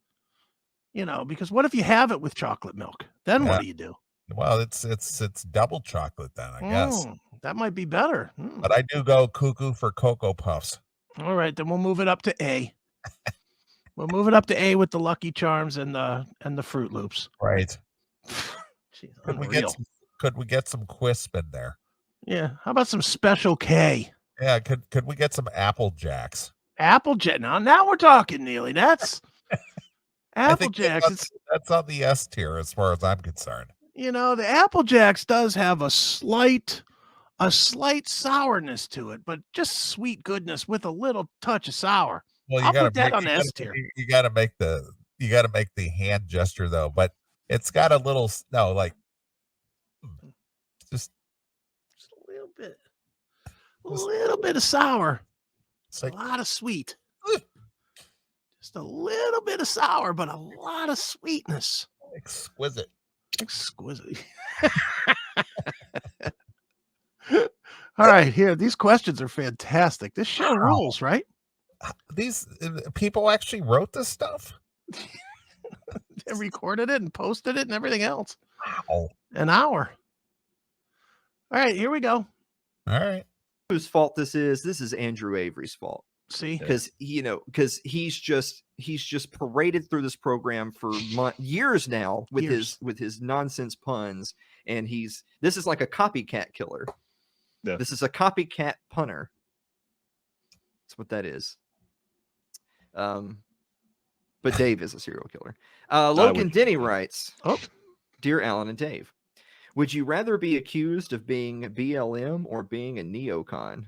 You know, because what if you have it with chocolate milk? Then what do you do? Well, it's double chocolate then, I guess. That might be better. But I do go cuckoo for Cocoa Puffs. All right, then we'll move it up to A. We'll move it up to A with the Lucky Charms and the Fruit Loops. Right. Jeez, Could we get some Quisp in there? Yeah. How about some Special K? Yeah, could we get some Apple Jacks? Apple Jack. Now we're talking, Neeley. That's Apple Jacks. That's on the S tier as far as I'm concerned. You know, the Apple Jacks does have a slight sourness to it, but just sweet goodness with a little touch of sour. Well, I'll put that on the S tier. You got to make the hand gesture though, but it's got a little just a little bit of sour. It's like, a lot of sweet. Just a little bit of sour, but a lot of sweetness. Exquisite. All right, here. These questions are fantastic. This show rules, right? These people actually wrote this stuff. They recorded it and posted it and everything else. Wow. An hour. All right, here we go. All right. Whose fault this is? This is Andrew Avery's fault. See, because he's just paraded through this program for years now with his nonsense puns, and this is like a copycat killer. Yeah. This is a copycat punner. That's what that is. but Dave is a serial killer. Logan Denny writes, Dear Alan and Dave, would you rather be accused of being BLM or being a neocon?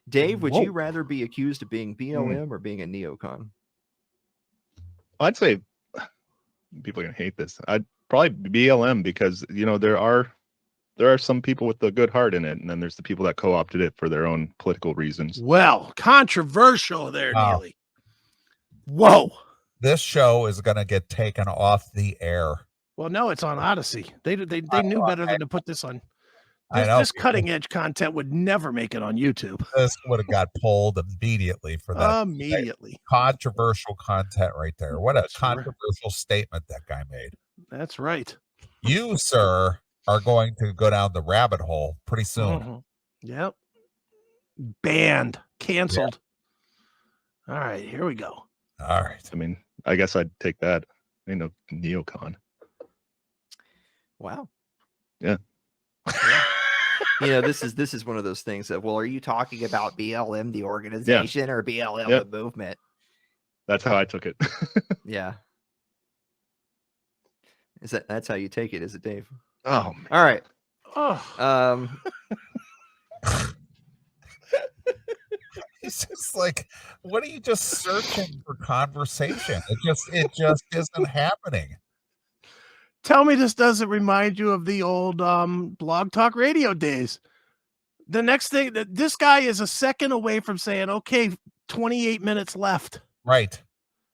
Dave, would you rather be accused of being BLM or being a neocon? I'd say people are gonna hate this. I'd probably BLM because there are some people with a good heart in it, and then there's the people that co-opted it for their own political reasons. Well, controversial there, Wow. Neeley. Whoa. This show is going to get taken off the air. Well, no, it's on Odyssey. They knew better than to put this on. This cutting edge content would never make it on YouTube. This would have got pulled immediately for that. Immediately. Controversial content right there. What a controversial statement that guy made. That's right. You, sir, are going to go down the rabbit hole pretty soon. Yep. Banned. Canceled. All right, here we go. All right. I mean, I guess I'd take that. Neocon. Wow. Yeah. This is one of those things that, well, are you talking about BLM the organization or BLM the movement? That's how I took it. Yeah. That's how you take it, is it, Dave? Oh, man. All right. Oh. It's just like, what are you just searching for conversation? It just isn't happening. Tell me this doesn't remind you of the old Blog Talk Radio days. The next thing, this guy is a second away from saying, okay, 28 minutes left. Right.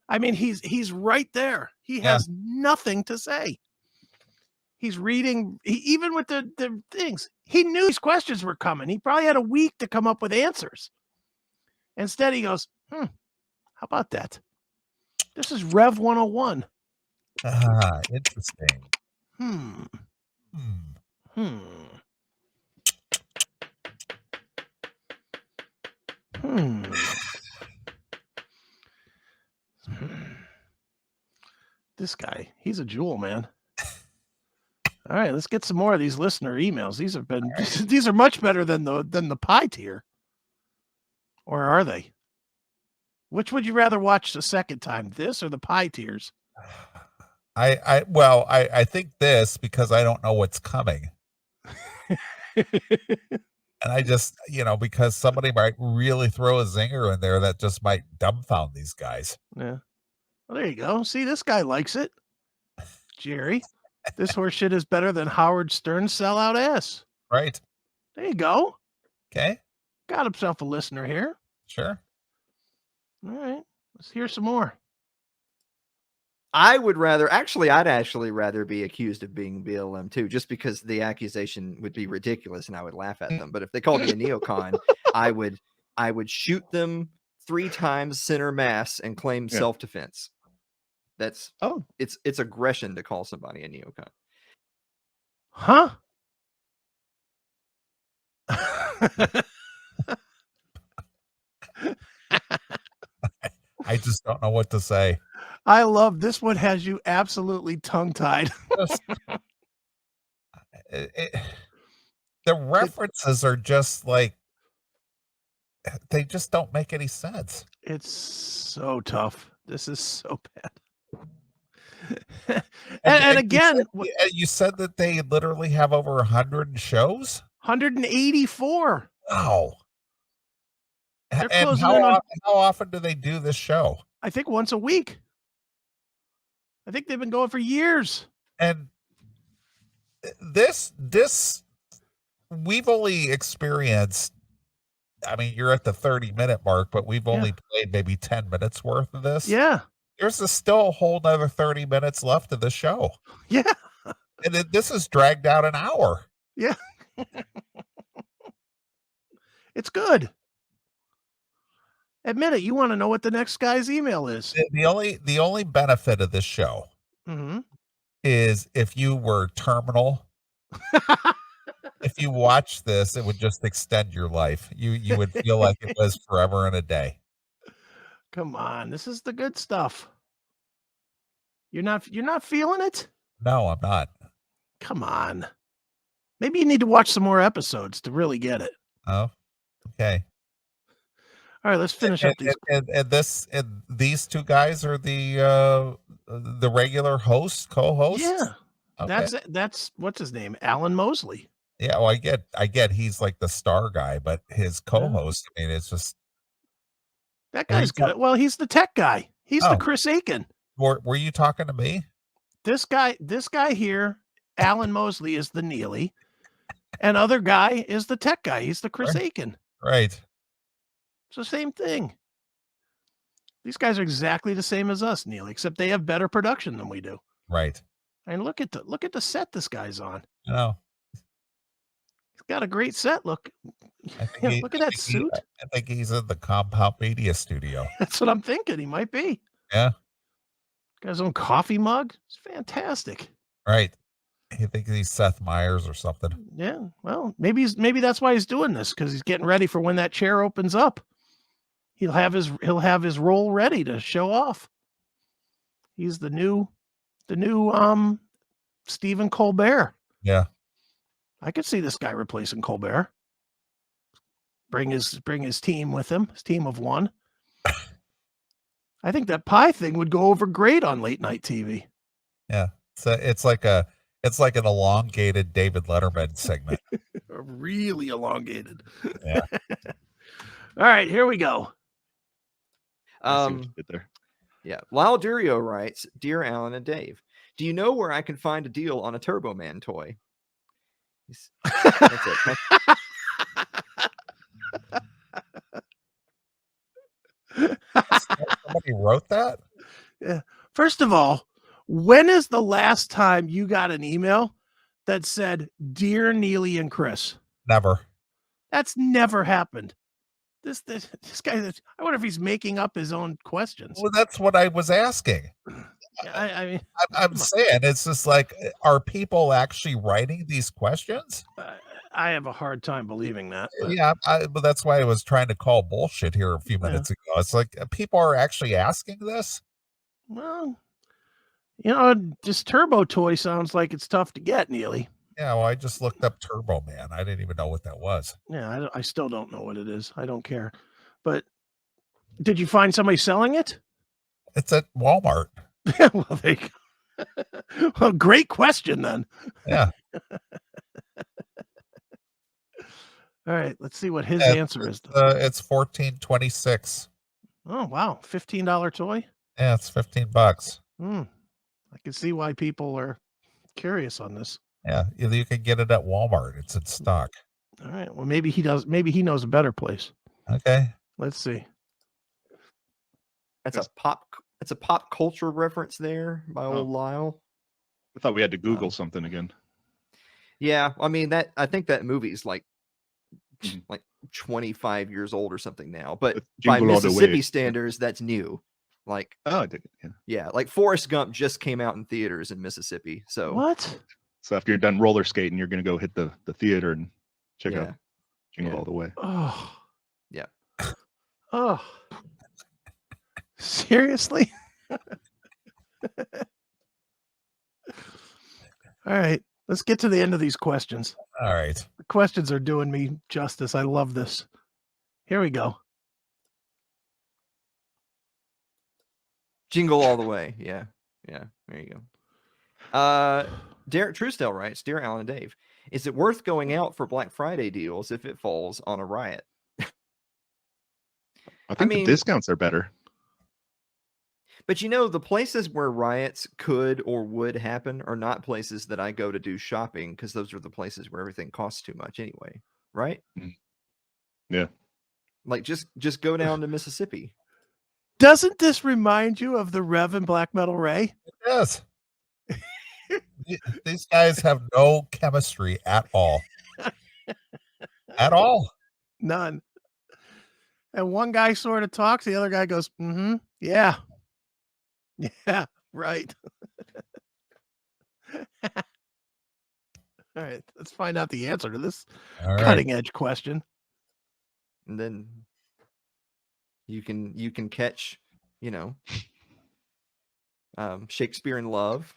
I mean, he's right there. He has nothing to say. He's reading, even with the things. He knew these questions were coming. He probably had a week to come up with answers. Instead, he goes, how about that? This is Rev 101. Interesting. This guy, he's a jewel, man. All right, let's get some more of these listener emails. These are much better than the pie tier. Or are they? Which would you rather watch the second time, this or the pie tiers? I think this, because I don't know what's coming. And I just, because somebody might really throw a zinger in there that just might dumbfound these guys. Yeah. Well, there you go. See, this guy likes it. Jerry, this horse shit is better than Howard Stern's sellout ass. Right. There you go. Okay. Got himself a listener here. Sure. All right. Let's hear some more. I'd actually rather be accused of being BLM too, just because the accusation would be ridiculous and I would laugh at them. But if they called me a neocon, I would shoot them 3 times center mass and claim self-defense. That's it's aggression to call somebody a neocon. Huh? I just don't know what to say. I love this one. Has you absolutely tongue-tied. The references are just like, they just don't make any sense. It's so tough. This is so bad. and again, you said that they literally have over 100 shows. 184. Wow. They're And closing how in on, often do they do this show? I think once a week. I think they've been going for years. And this we've only experienced, I mean, you're at the 30-minute mark, but we've only played maybe 10 minutes worth of this. Yeah. There's still a whole nother 30 minutes left of the show. Yeah. And this is dragged out an hour. Yeah. It's good. Admit it. You want to know what the next guy's email is. The only benefit of this show is if you were terminal, if you watch this, it would just extend your life. You would feel like it was forever and a day. Come on. This is the good stuff. You're not feeling it? No, I'm not. Come on. Maybe you need to watch some more episodes to really get it. Oh, okay. All right, let's finish up these. And these two guys are the regular hosts, co-hosts. Yeah, Okay. that's what's his name, Alan Mosley. Yeah, well, I get he's like the star guy, but his co-host, I mean, it's just That were you guy's good. Well, he's the tech guy. He's the Oh. Chris Aiken. were you talking to me? This guy here, Alan Mosley, is the Neeley, and other guy is the tech guy. He's the Chris Aiken. Right. It's the same thing. These guys are exactly the same as us, Neeley, except they have better production than we do. Right. And look at the set this guy's on. I know. He's got a great set. Look, I think look at that suit. I think he's in the Compound Media Studio. That's what I'm thinking. He might be. Yeah. Got his own coffee mug. It's fantastic. Right. You think he's Seth Meyers or something? Yeah. Well, maybe that's why he's doing this, because he's getting ready for when that chair opens up. He'll have his role ready to show off. He's the new Stephen Colbert. Yeah. I could see this guy replacing Colbert. Bring his team with him, his team of one. I think that pie thing would go over great on late night TV. Yeah. So it's like an elongated David Letterman segment. Really elongated. Yeah. All right, here we go. I see what you did there. Yeah. Lyle Durio writes, Dear Alan and Dave, do you know where I can find a deal on a Turbo Man toy? That's it. Somebody wrote that? Yeah. First of all, when is the last time you got an email that said, Dear Neeley and Chris? Never. That's never happened. This guy, I wonder if he's making up his own questions. Well, that's what I was asking. I mean, I'm saying it's just like, are people actually writing these questions? I have a hard time believing that. But. Yeah, but that's why I was trying to call bullshit here a few minutes ago. It's like people are actually asking this. Well, this Turbo toy sounds like it's tough to get, Neeley. Yeah, well, I just looked up Turbo Man. I didn't even know what that was. Yeah, I still don't know what it is. I don't care. But did you find somebody selling it? It's at Walmart. Well, there you go. Well, great question then. Yeah. All right, let's see what his answer is. It's $14.26. Oh wow, $15 toy. Yeah, it's $15. I can see why people are curious on this. Yeah, you can get it at Walmart. It's in stock. All right. Well, maybe he does. Maybe he knows a better place. Okay. Let's see. That's a pop culture reference there by old Lyle. I thought we had to Google something again. Yeah, I mean I think that movie's like 25 years old or something now, but by Mississippi standards, that's new. Like, oh, I did. Yeah, like Forrest Gump just came out in theaters in Mississippi. So what? So after you're done roller skating, you're gonna go hit the theater and check out Jingle All the Way. Oh, yeah. Oh, seriously? All right, let's get to the end of these questions. All right. The questions are doing me justice. I love this. Here we go. Jingle All the Way. Yeah. There you go. Derek Truesdale writes, Dear Alan and Dave, is it worth going out for Black Friday deals if it falls on a riot? I think the discounts are better. But the places where riots could or would happen are not places that I go to do shopping, because those are the places where everything costs too much anyway, right? Yeah. Like just go down to Mississippi. Doesn't this remind you of the Rev and Black Metal Ray? Yes. These guys have no chemistry at all. At all. None. And one guy sort of talks, the other guy goes, yeah. Yeah, right. All right, let's find out the answer to this cutting edge question. And then you can catch, Shakespeare in Love,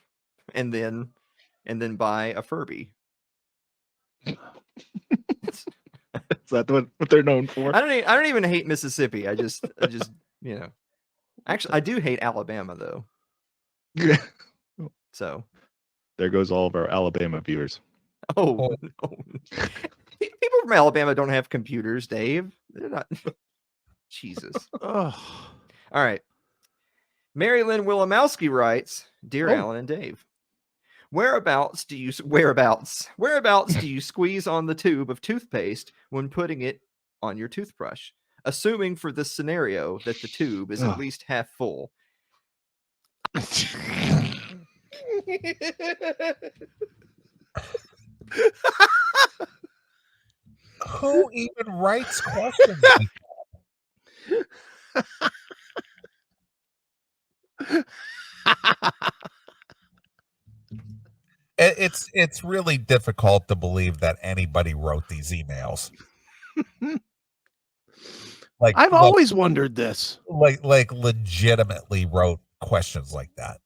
and then buy a Furby. Is that what they're known for? I don't even hate Mississippi. I just actually I do hate Alabama though. So There goes all of our Alabama viewers. oh. People from Alabama don't have computers, Dave. They're not. Jesus. Oh. All right. Mary Lynn Willimowski writes, "Dear Alan and Dave, whereabouts do you squeeze on the tube of toothpaste when putting it on your toothbrush? Assuming for this scenario that the tube is at least half full." Who even writes questions like it's really difficult to believe that anybody wrote these emails. I've always wondered this. Like legitimately wrote questions like that.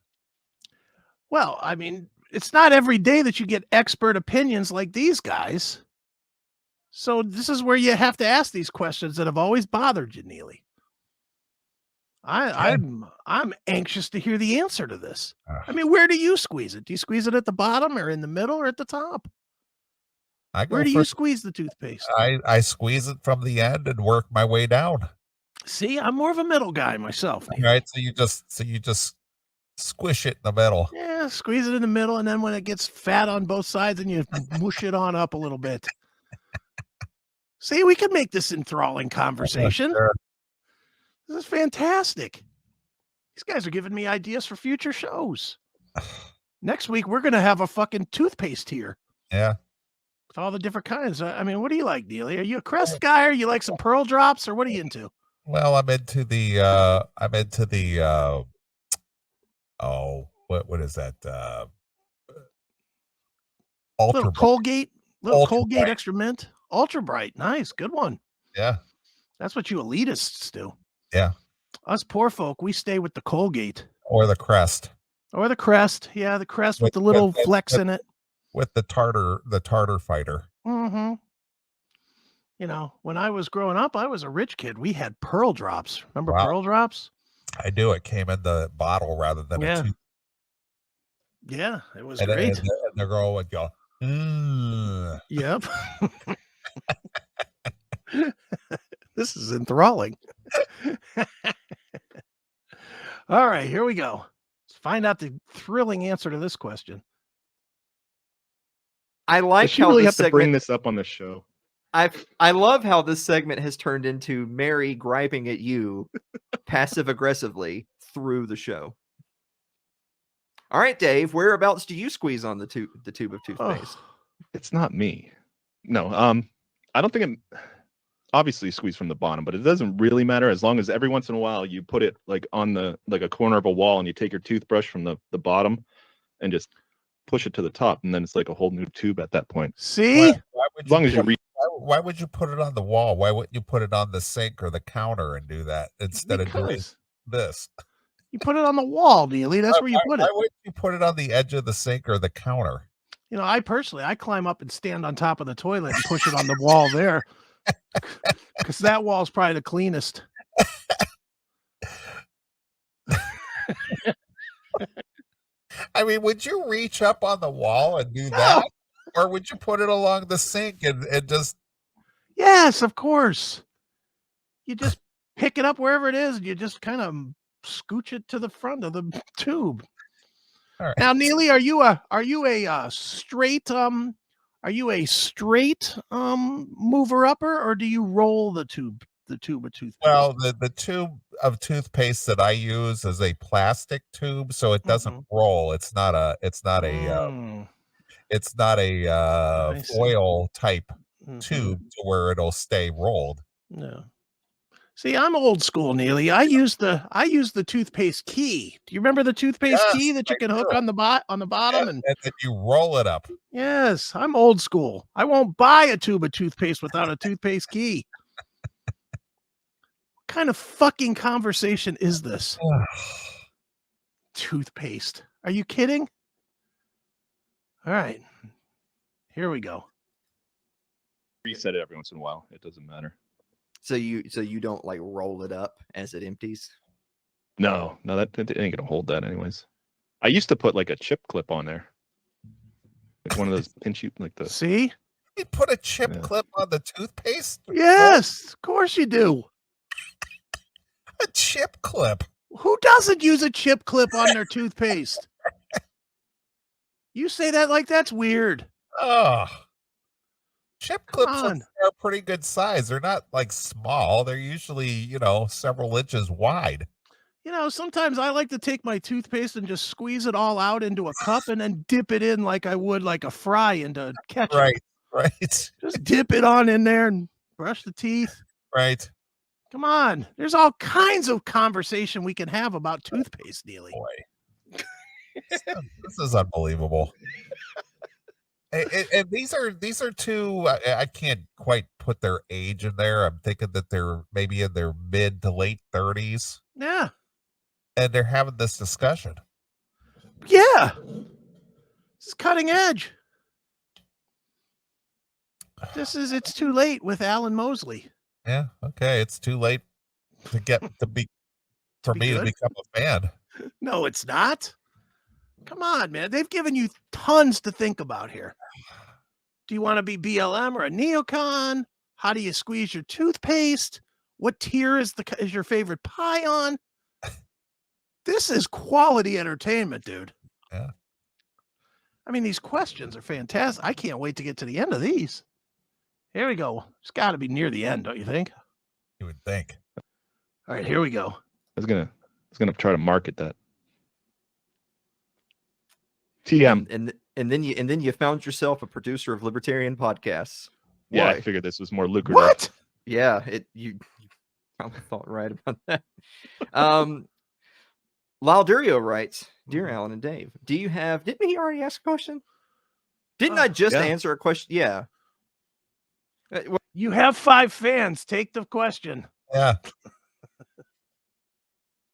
Well, I mean, it's not every day that you get expert opinions like these guys. So this is where you have to ask these questions that have always bothered you, Neeley. I'm anxious to hear the answer to this. I mean, where do you squeeze it? Do you squeeze it at the bottom or in the middle or at the top? Where do you squeeze the toothpaste? I squeeze it from the end and work my way down. See, I'm more of a middle guy myself. Neeley. Right. So you just squish it in the middle. Yeah, squeeze it in the middle, and then when it gets fat on both sides, and you mush it on up a little bit. See, we can make this enthralling conversation. Sure. This is fantastic. These guys are giving me ideas for future shows. Next week, we're going to have a fucking toothpaste here. Yeah. With all the different kinds. I mean, what do you like, Neeley? Are you a Crest guy, or you like some Pearl Drops, or what are you into? Well, I'm into the what is that? Ultra Little Colgate Bright. Extra Mint. Ultra Bright. Nice. Good one. Yeah. That's what you elitists do. Yeah. Us poor folk, we stay with the Colgate. Or the Crest. Or the Crest. Yeah, the Crest with the little flecks in it. With the tartar fighter. Mm-hmm. You know, when I was growing up, I was a rich kid. We had Pearl Drops. Remember Pearl Drops? I do. It came in the bottle rather than a tube. Yeah, it was great. And the girl would go, Yep. This is enthralling. All right, here we go. Let's find out the thrilling answer to this question. I like how really have to bring this up on the show. I love how this segment has turned into Mary griping at you passive aggressively through the show. All right, Dave, whereabouts do you squeeze on the tube of toothpaste? It's not me. No, I don't think it obviously squeeze from the bottom, but it doesn't really matter as long as every once in a while you put it like on a corner of a wall and you take your toothbrush from the bottom and just push it to the top, and then it's like a whole new tube at that point. See? As long as you reach. Why would you put it on the wall? Why wouldn't you put it on the sink or the counter and do that instead of doing this? You put it on the wall, Neeley. That's where you put it. Why wouldn't you put it on the edge of the sink or the counter? You know, I climb up and stand on top of the toilet and push it on the wall there. Because that wall's probably the cleanest. I mean, would you reach up on the wall and do that? Or would you put it along the sink and just... Yes, of course. You just pick it up wherever it is, and you just kind of scooch it to the front of the tube. All right. Now, Neeley, are you a straight mover upper, or do you roll the tube of toothpaste? Well, the tube of toothpaste that I use is a plastic tube, so it doesn't roll. It's not a foil type tube to where it'll stay rolled. No. See, I'm old school, Neeley. I use the toothpaste key. Do you remember the toothpaste key that you can hook on the bottom and then you roll it up? Yes, I'm old school. I won't buy a tube of toothpaste without a toothpaste key. What kind of fucking conversation is this? Toothpaste. Are you kidding? All right. Here we go. Reset it every once in a while. It doesn't matter. So you don't like roll it up as it empties? No, that ain't gonna hold that anyways. I used to put like a chip clip on there, like one of those pinch like the. See? You put a chip Yeah. clip on the toothpaste? Yes, of course you do. A chip clip. Who doesn't use a chip clip on their toothpaste? You say that like that's weird. Oh. Chip Come clips on. are pretty good size. They're not like small. They're usually, several inches wide. Sometimes I like to take my toothpaste and just squeeze it all out into a cup and then dip it in like I would like a fry into ketchup. Right. Just dip it on in there and brush the teeth. Right. Come on. There's all kinds of conversation we can have about toothpaste, Neeley. Boy. This is unbelievable. And these are two. I can't quite put their age in there. I'm thinking that they're maybe in their mid to late 30s, Yeah. and they're having this discussion. Yeah. It's cutting edge. It's too late with Alan Mosley. Yeah. Okay. It's too late for me to good? become a fan. No, it's not. Come on, man. They've given you tons to think about here. Do you want to be BLM or a neocon? How do you squeeze your toothpaste? What tier is your favorite pie on? This is quality entertainment, dude. Yeah. I mean, these questions are fantastic. I can't wait to get to the end of these. Here we go. It's got to be near the end, don't you think? You would think. All right, here we go. I was gonna try to market that. TM. And then you found yourself a producer of libertarian podcasts. Yeah, Why? I figured this was more lucrative. What? Yeah, you probably thought right about that. Laldurio writes, "Dear Alan and Dave, didn't he already ask a question? Didn't I just Yeah. answer a question? Yeah. You have 5 fans. Take the question. Yeah.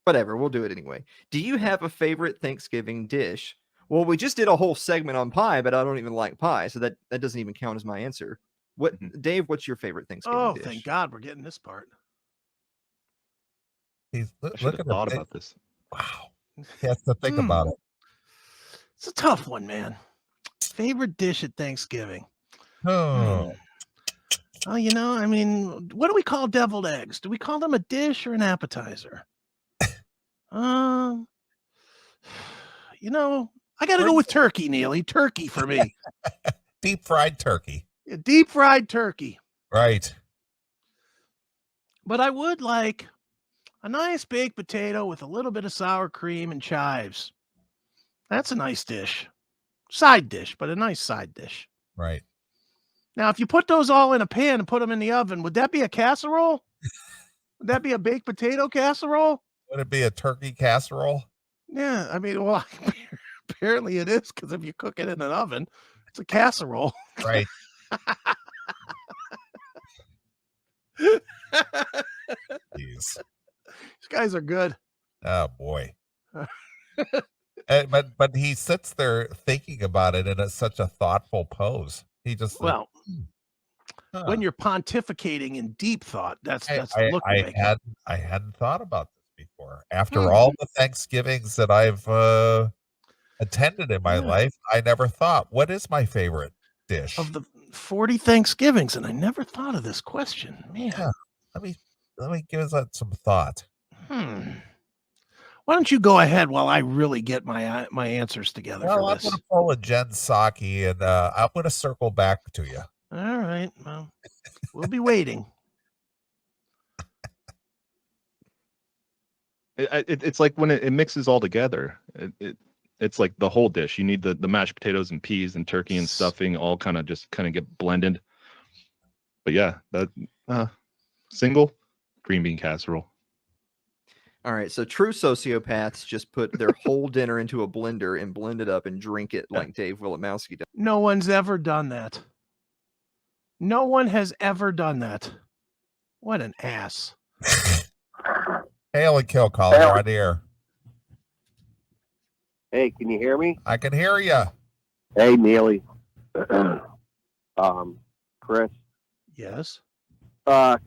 Whatever, we'll do it anyway. Do you have a favorite Thanksgiving dish? Well, we just did a whole segment on pie, but I don't even like pie, so that doesn't even count as my answer. Dave, what's your favorite Thanksgiving dish? Thank God we're getting this part. I should have thought about this. Wow. He has to think about it. It's a tough one, man. Favorite dish at Thanksgiving? Oh. Oh, I mean, what do we call deviled eggs? Do we call them a dish or an appetizer? I got to go with turkey, Neeley. Turkey for me. Deep fried turkey. Yeah, deep fried turkey. Right. But I would like a nice baked potato with a little bit of sour cream and chives. That's a nice dish. Side dish, but a nice side dish. Right. Now, if you put those all in a pan and put them in the oven, would that be a casserole? Would that be a baked potato casserole? Would it be a turkey casserole? Yeah, I mean, well, apparently it is, because if you cook it in an oven, it's a casserole. Right. Jeez. These guys are good. Oh boy. But he sits there thinking about it in such a thoughtful pose. He just When you're pontificating in deep thought, that's the look you make. I hadn't thought about this before. After all the Thanksgivings that I've attended in my life, I never thought, what is my favorite dish? Of the 40 Thanksgivings, and I never thought of this question. Man. Yeah. Let me give that some thought. Why don't you go ahead while I really get my answers together for I'm this? going to pull a Jen Psaki, and I'm going to circle back to you. All right. Well, we'll be waiting. It's like when it mixes all together. It's like the whole dish. You need the mashed potatoes and peas and turkey and stuffing all kind of get blended. But yeah, that single green bean casserole. All right, so true sociopaths just put their whole dinner into a blender and blend it up and drink it like Dave Wilimowski does. No one's ever done that. No one has ever done that. What an ass. Hail and kill, caller. You're on the air. Hey, can you hear me? I can hear you. Hey, Neeley. Chris, Yes.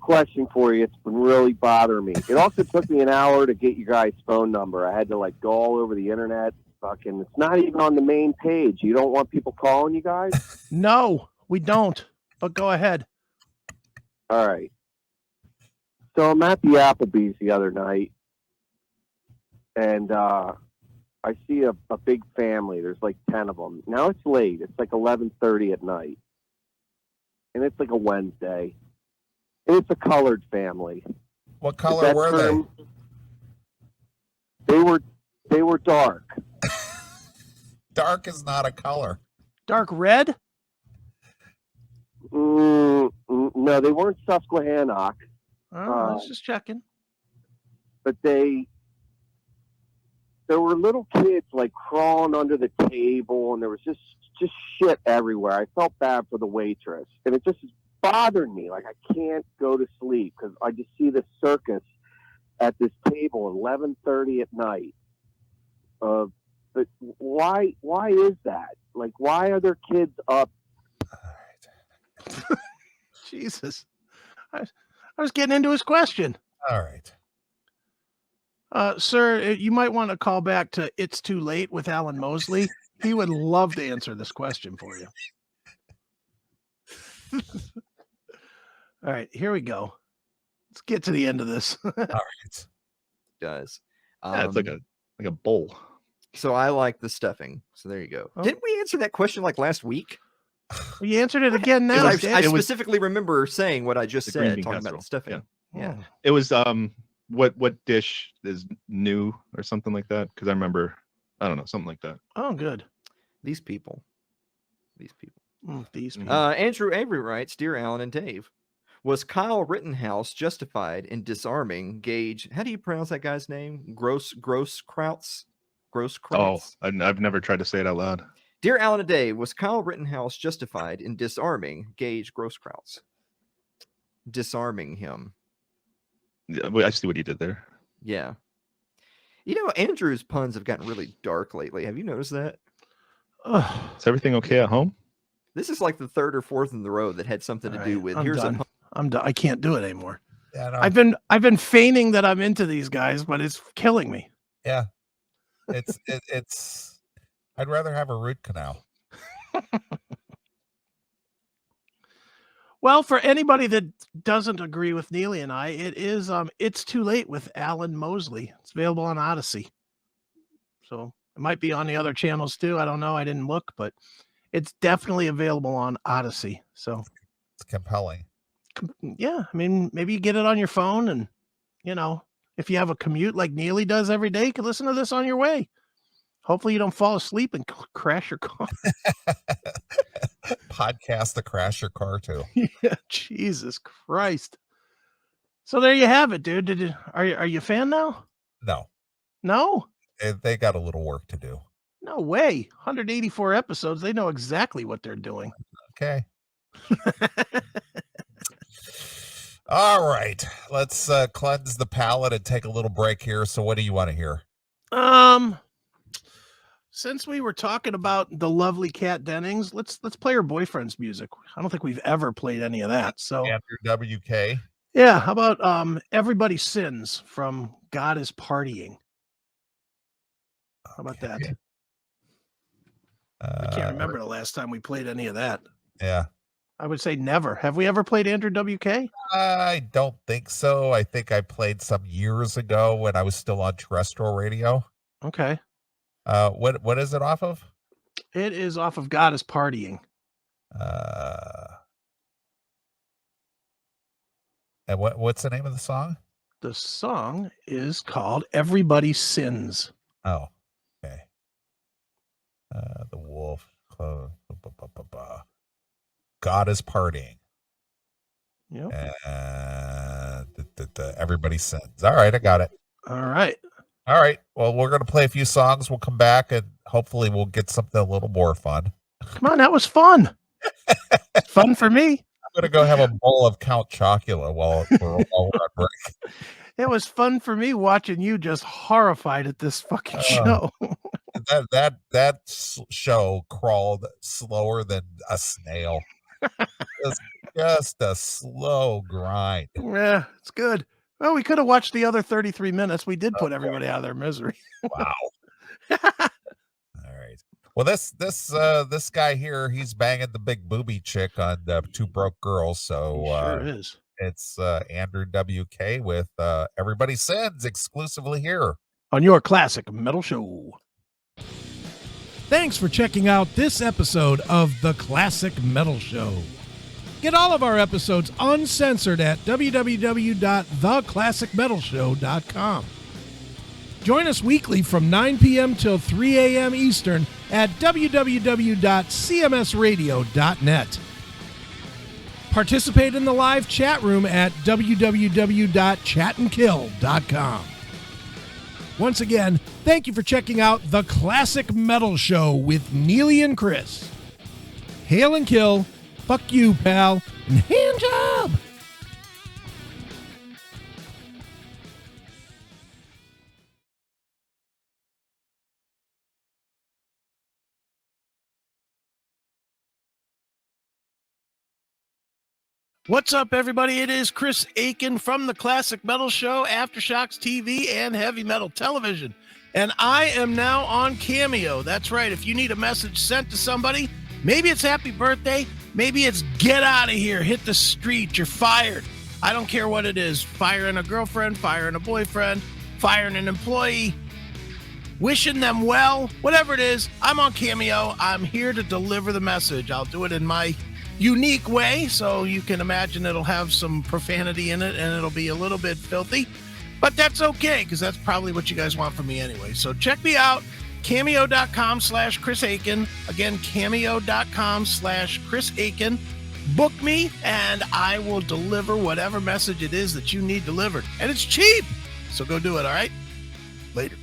Question for you. It's been really bothering me. It also took me an hour to get your guys' phone number. I had to like go all over the internet. Fucking, it's not even on the main page. You don't want people calling you guys? No, we don't. But go ahead. All right. So I'm at the Applebee's the other night, and I see a big family. There's like 10 of them. Now it's late. It's like 11:30 at night, and it's like a Wednesday. And it's a colored family. What color were they? They were dark. Dark is not a color. Dark red? No, they weren't Susquehannock. Oh, I was just checking. But there were little kids like crawling under the table, and there was just shit everywhere. I felt bad for the waitress, and it just bothered me. Like, I can't go to sleep because I just see this circus at this table at 11:30 at night. But why is that? Like, why are there kids up? Jesus. I was getting into his question. All right. Sir, you might want to call back to It's Too Late with Alan Mosley. He would love to answer this question for you. All right, here we go. Let's get to the end of this. All right. Guys. Yeah, it's like a bowl. So I like the stuffing. So there you go. Oh. Didn't we answer that question like last week? You answered it again now. I Dad. specifically remember saying what I just The green said, bean talking casserole. about the stuffing. Yeah. Oh. It was what dish is new or something like that? Because I remember, I don't know, something like that. Oh, good. These people. These people. Andrew Avery writes, Dear Alan and Dave, was Kyle Rittenhouse justified in disarming Gage? How do you pronounce that guy's name? Grosskrauts? Oh, I've never tried to say it out loud. Dear Alan and Dave, was Kyle Rittenhouse justified in disarming Gage Grosskrauts? Disarming him. Yeah, I see what he did there. Yeah. You know, Andrew's puns have gotten really dark lately. Have you noticed that? Is everything okay at home? This is like the third or fourth in the row that had something to do with I'm here's done. a pun. I'm done. I can't do it anymore. Yeah, no. I've been feigning that I'm into these guys, but it's killing me. Yeah. It's I'd rather have a root canal. Well, for anybody that doesn't agree with Neeley and I, it is It's Too Late with Alan Mosley. It's available on Odyssey. So it might be on the other channels too. I don't know. I didn't look, but it's definitely available on Odyssey. So It's compelling. yeah, I mean, maybe you get it on your phone, and you know, if you have a commute like Neeley does every day, you can listen to this on your way. Hopefully you don't fall asleep and crash your car. Podcast to crash your car too. Yeah, Jesus Christ. So there you have it, dude. Are you a fan now? No, No? they got a little work to do. No way. 184 episodes. They know exactly what they're doing. Okay. All right. Let's cleanse the palate and take a little break here. So what do you want to hear? Since we were talking about the lovely Kat Dennings, let's play her boyfriend's music. I don't think we've ever played any of that. So Andrew WK. yeah, how about Everybody Sins from God is Partying? How about that? I can't remember the last time we played any of that. Yeah. I would say never. Have we ever played Andrew WK? I don't think so. I think I played some years ago when I was still on terrestrial radio. Okay. What is it off of? It is off of God is Partying. And what's the name of the song? The song is called Everybody Sins. Oh, okay. The Wolf. God is Partying. Yep. Everybody Sins. All right, I got it. All right. All right. Well, we're going to play a few songs. We'll come back and hopefully we'll get something a little more fun. Come on, that was fun. Fun for me. I'm going to go have a bowl of Count Chocula while we're on break. It was fun for me watching you just horrified at this fucking show. That show crawled slower than a snail. Just a slow grind. Yeah, it's good. Well, we could have watched the other 33 minutes. We did put everybody out of their misery. Wow. All right. Well, this guy here, he's banging the big booby chick on Two Broke Girls. So He sure is. it's Andrew WK with Everybody Sins exclusively here On your classic metal show. Thanks for checking out this episode of The Classic Metal Show. Get all of our episodes uncensored at www.theclassicmetalshow.com. Join us weekly from 9 p.m. till 3 a.m. Eastern at www.cmsradio.net. Participate in the live chat room at www.chatandkill.com. Once again, thank you for checking out The Classic Metal Show with Neeley and Chris. Hail and kill, fuck you, pal, and hand job! What's up, everybody? It is Chris Aiken from the Classic Metal Show, Aftershocks TV, and Heavy Metal Television. And I am now on Cameo. That's right. If you need a message sent to somebody, maybe it's happy birthday, maybe it's get out of here, hit the street, you're fired. I don't care what it is. Firing a girlfriend, firing a boyfriend, firing an employee, wishing them well, whatever it is, I'm on Cameo. I'm here to deliver the message. I'll do it in my unique way, so you can imagine it'll have some profanity in it and it'll be a little bit filthy, but that's okay because that's probably what you guys want from me anyway. So check me out, cameo.com/Chris Aiken. Again, cameo.com/Chris Aiken. Book me and I will deliver whatever message it is that you need delivered, and it's cheap, so go do it. All right, later.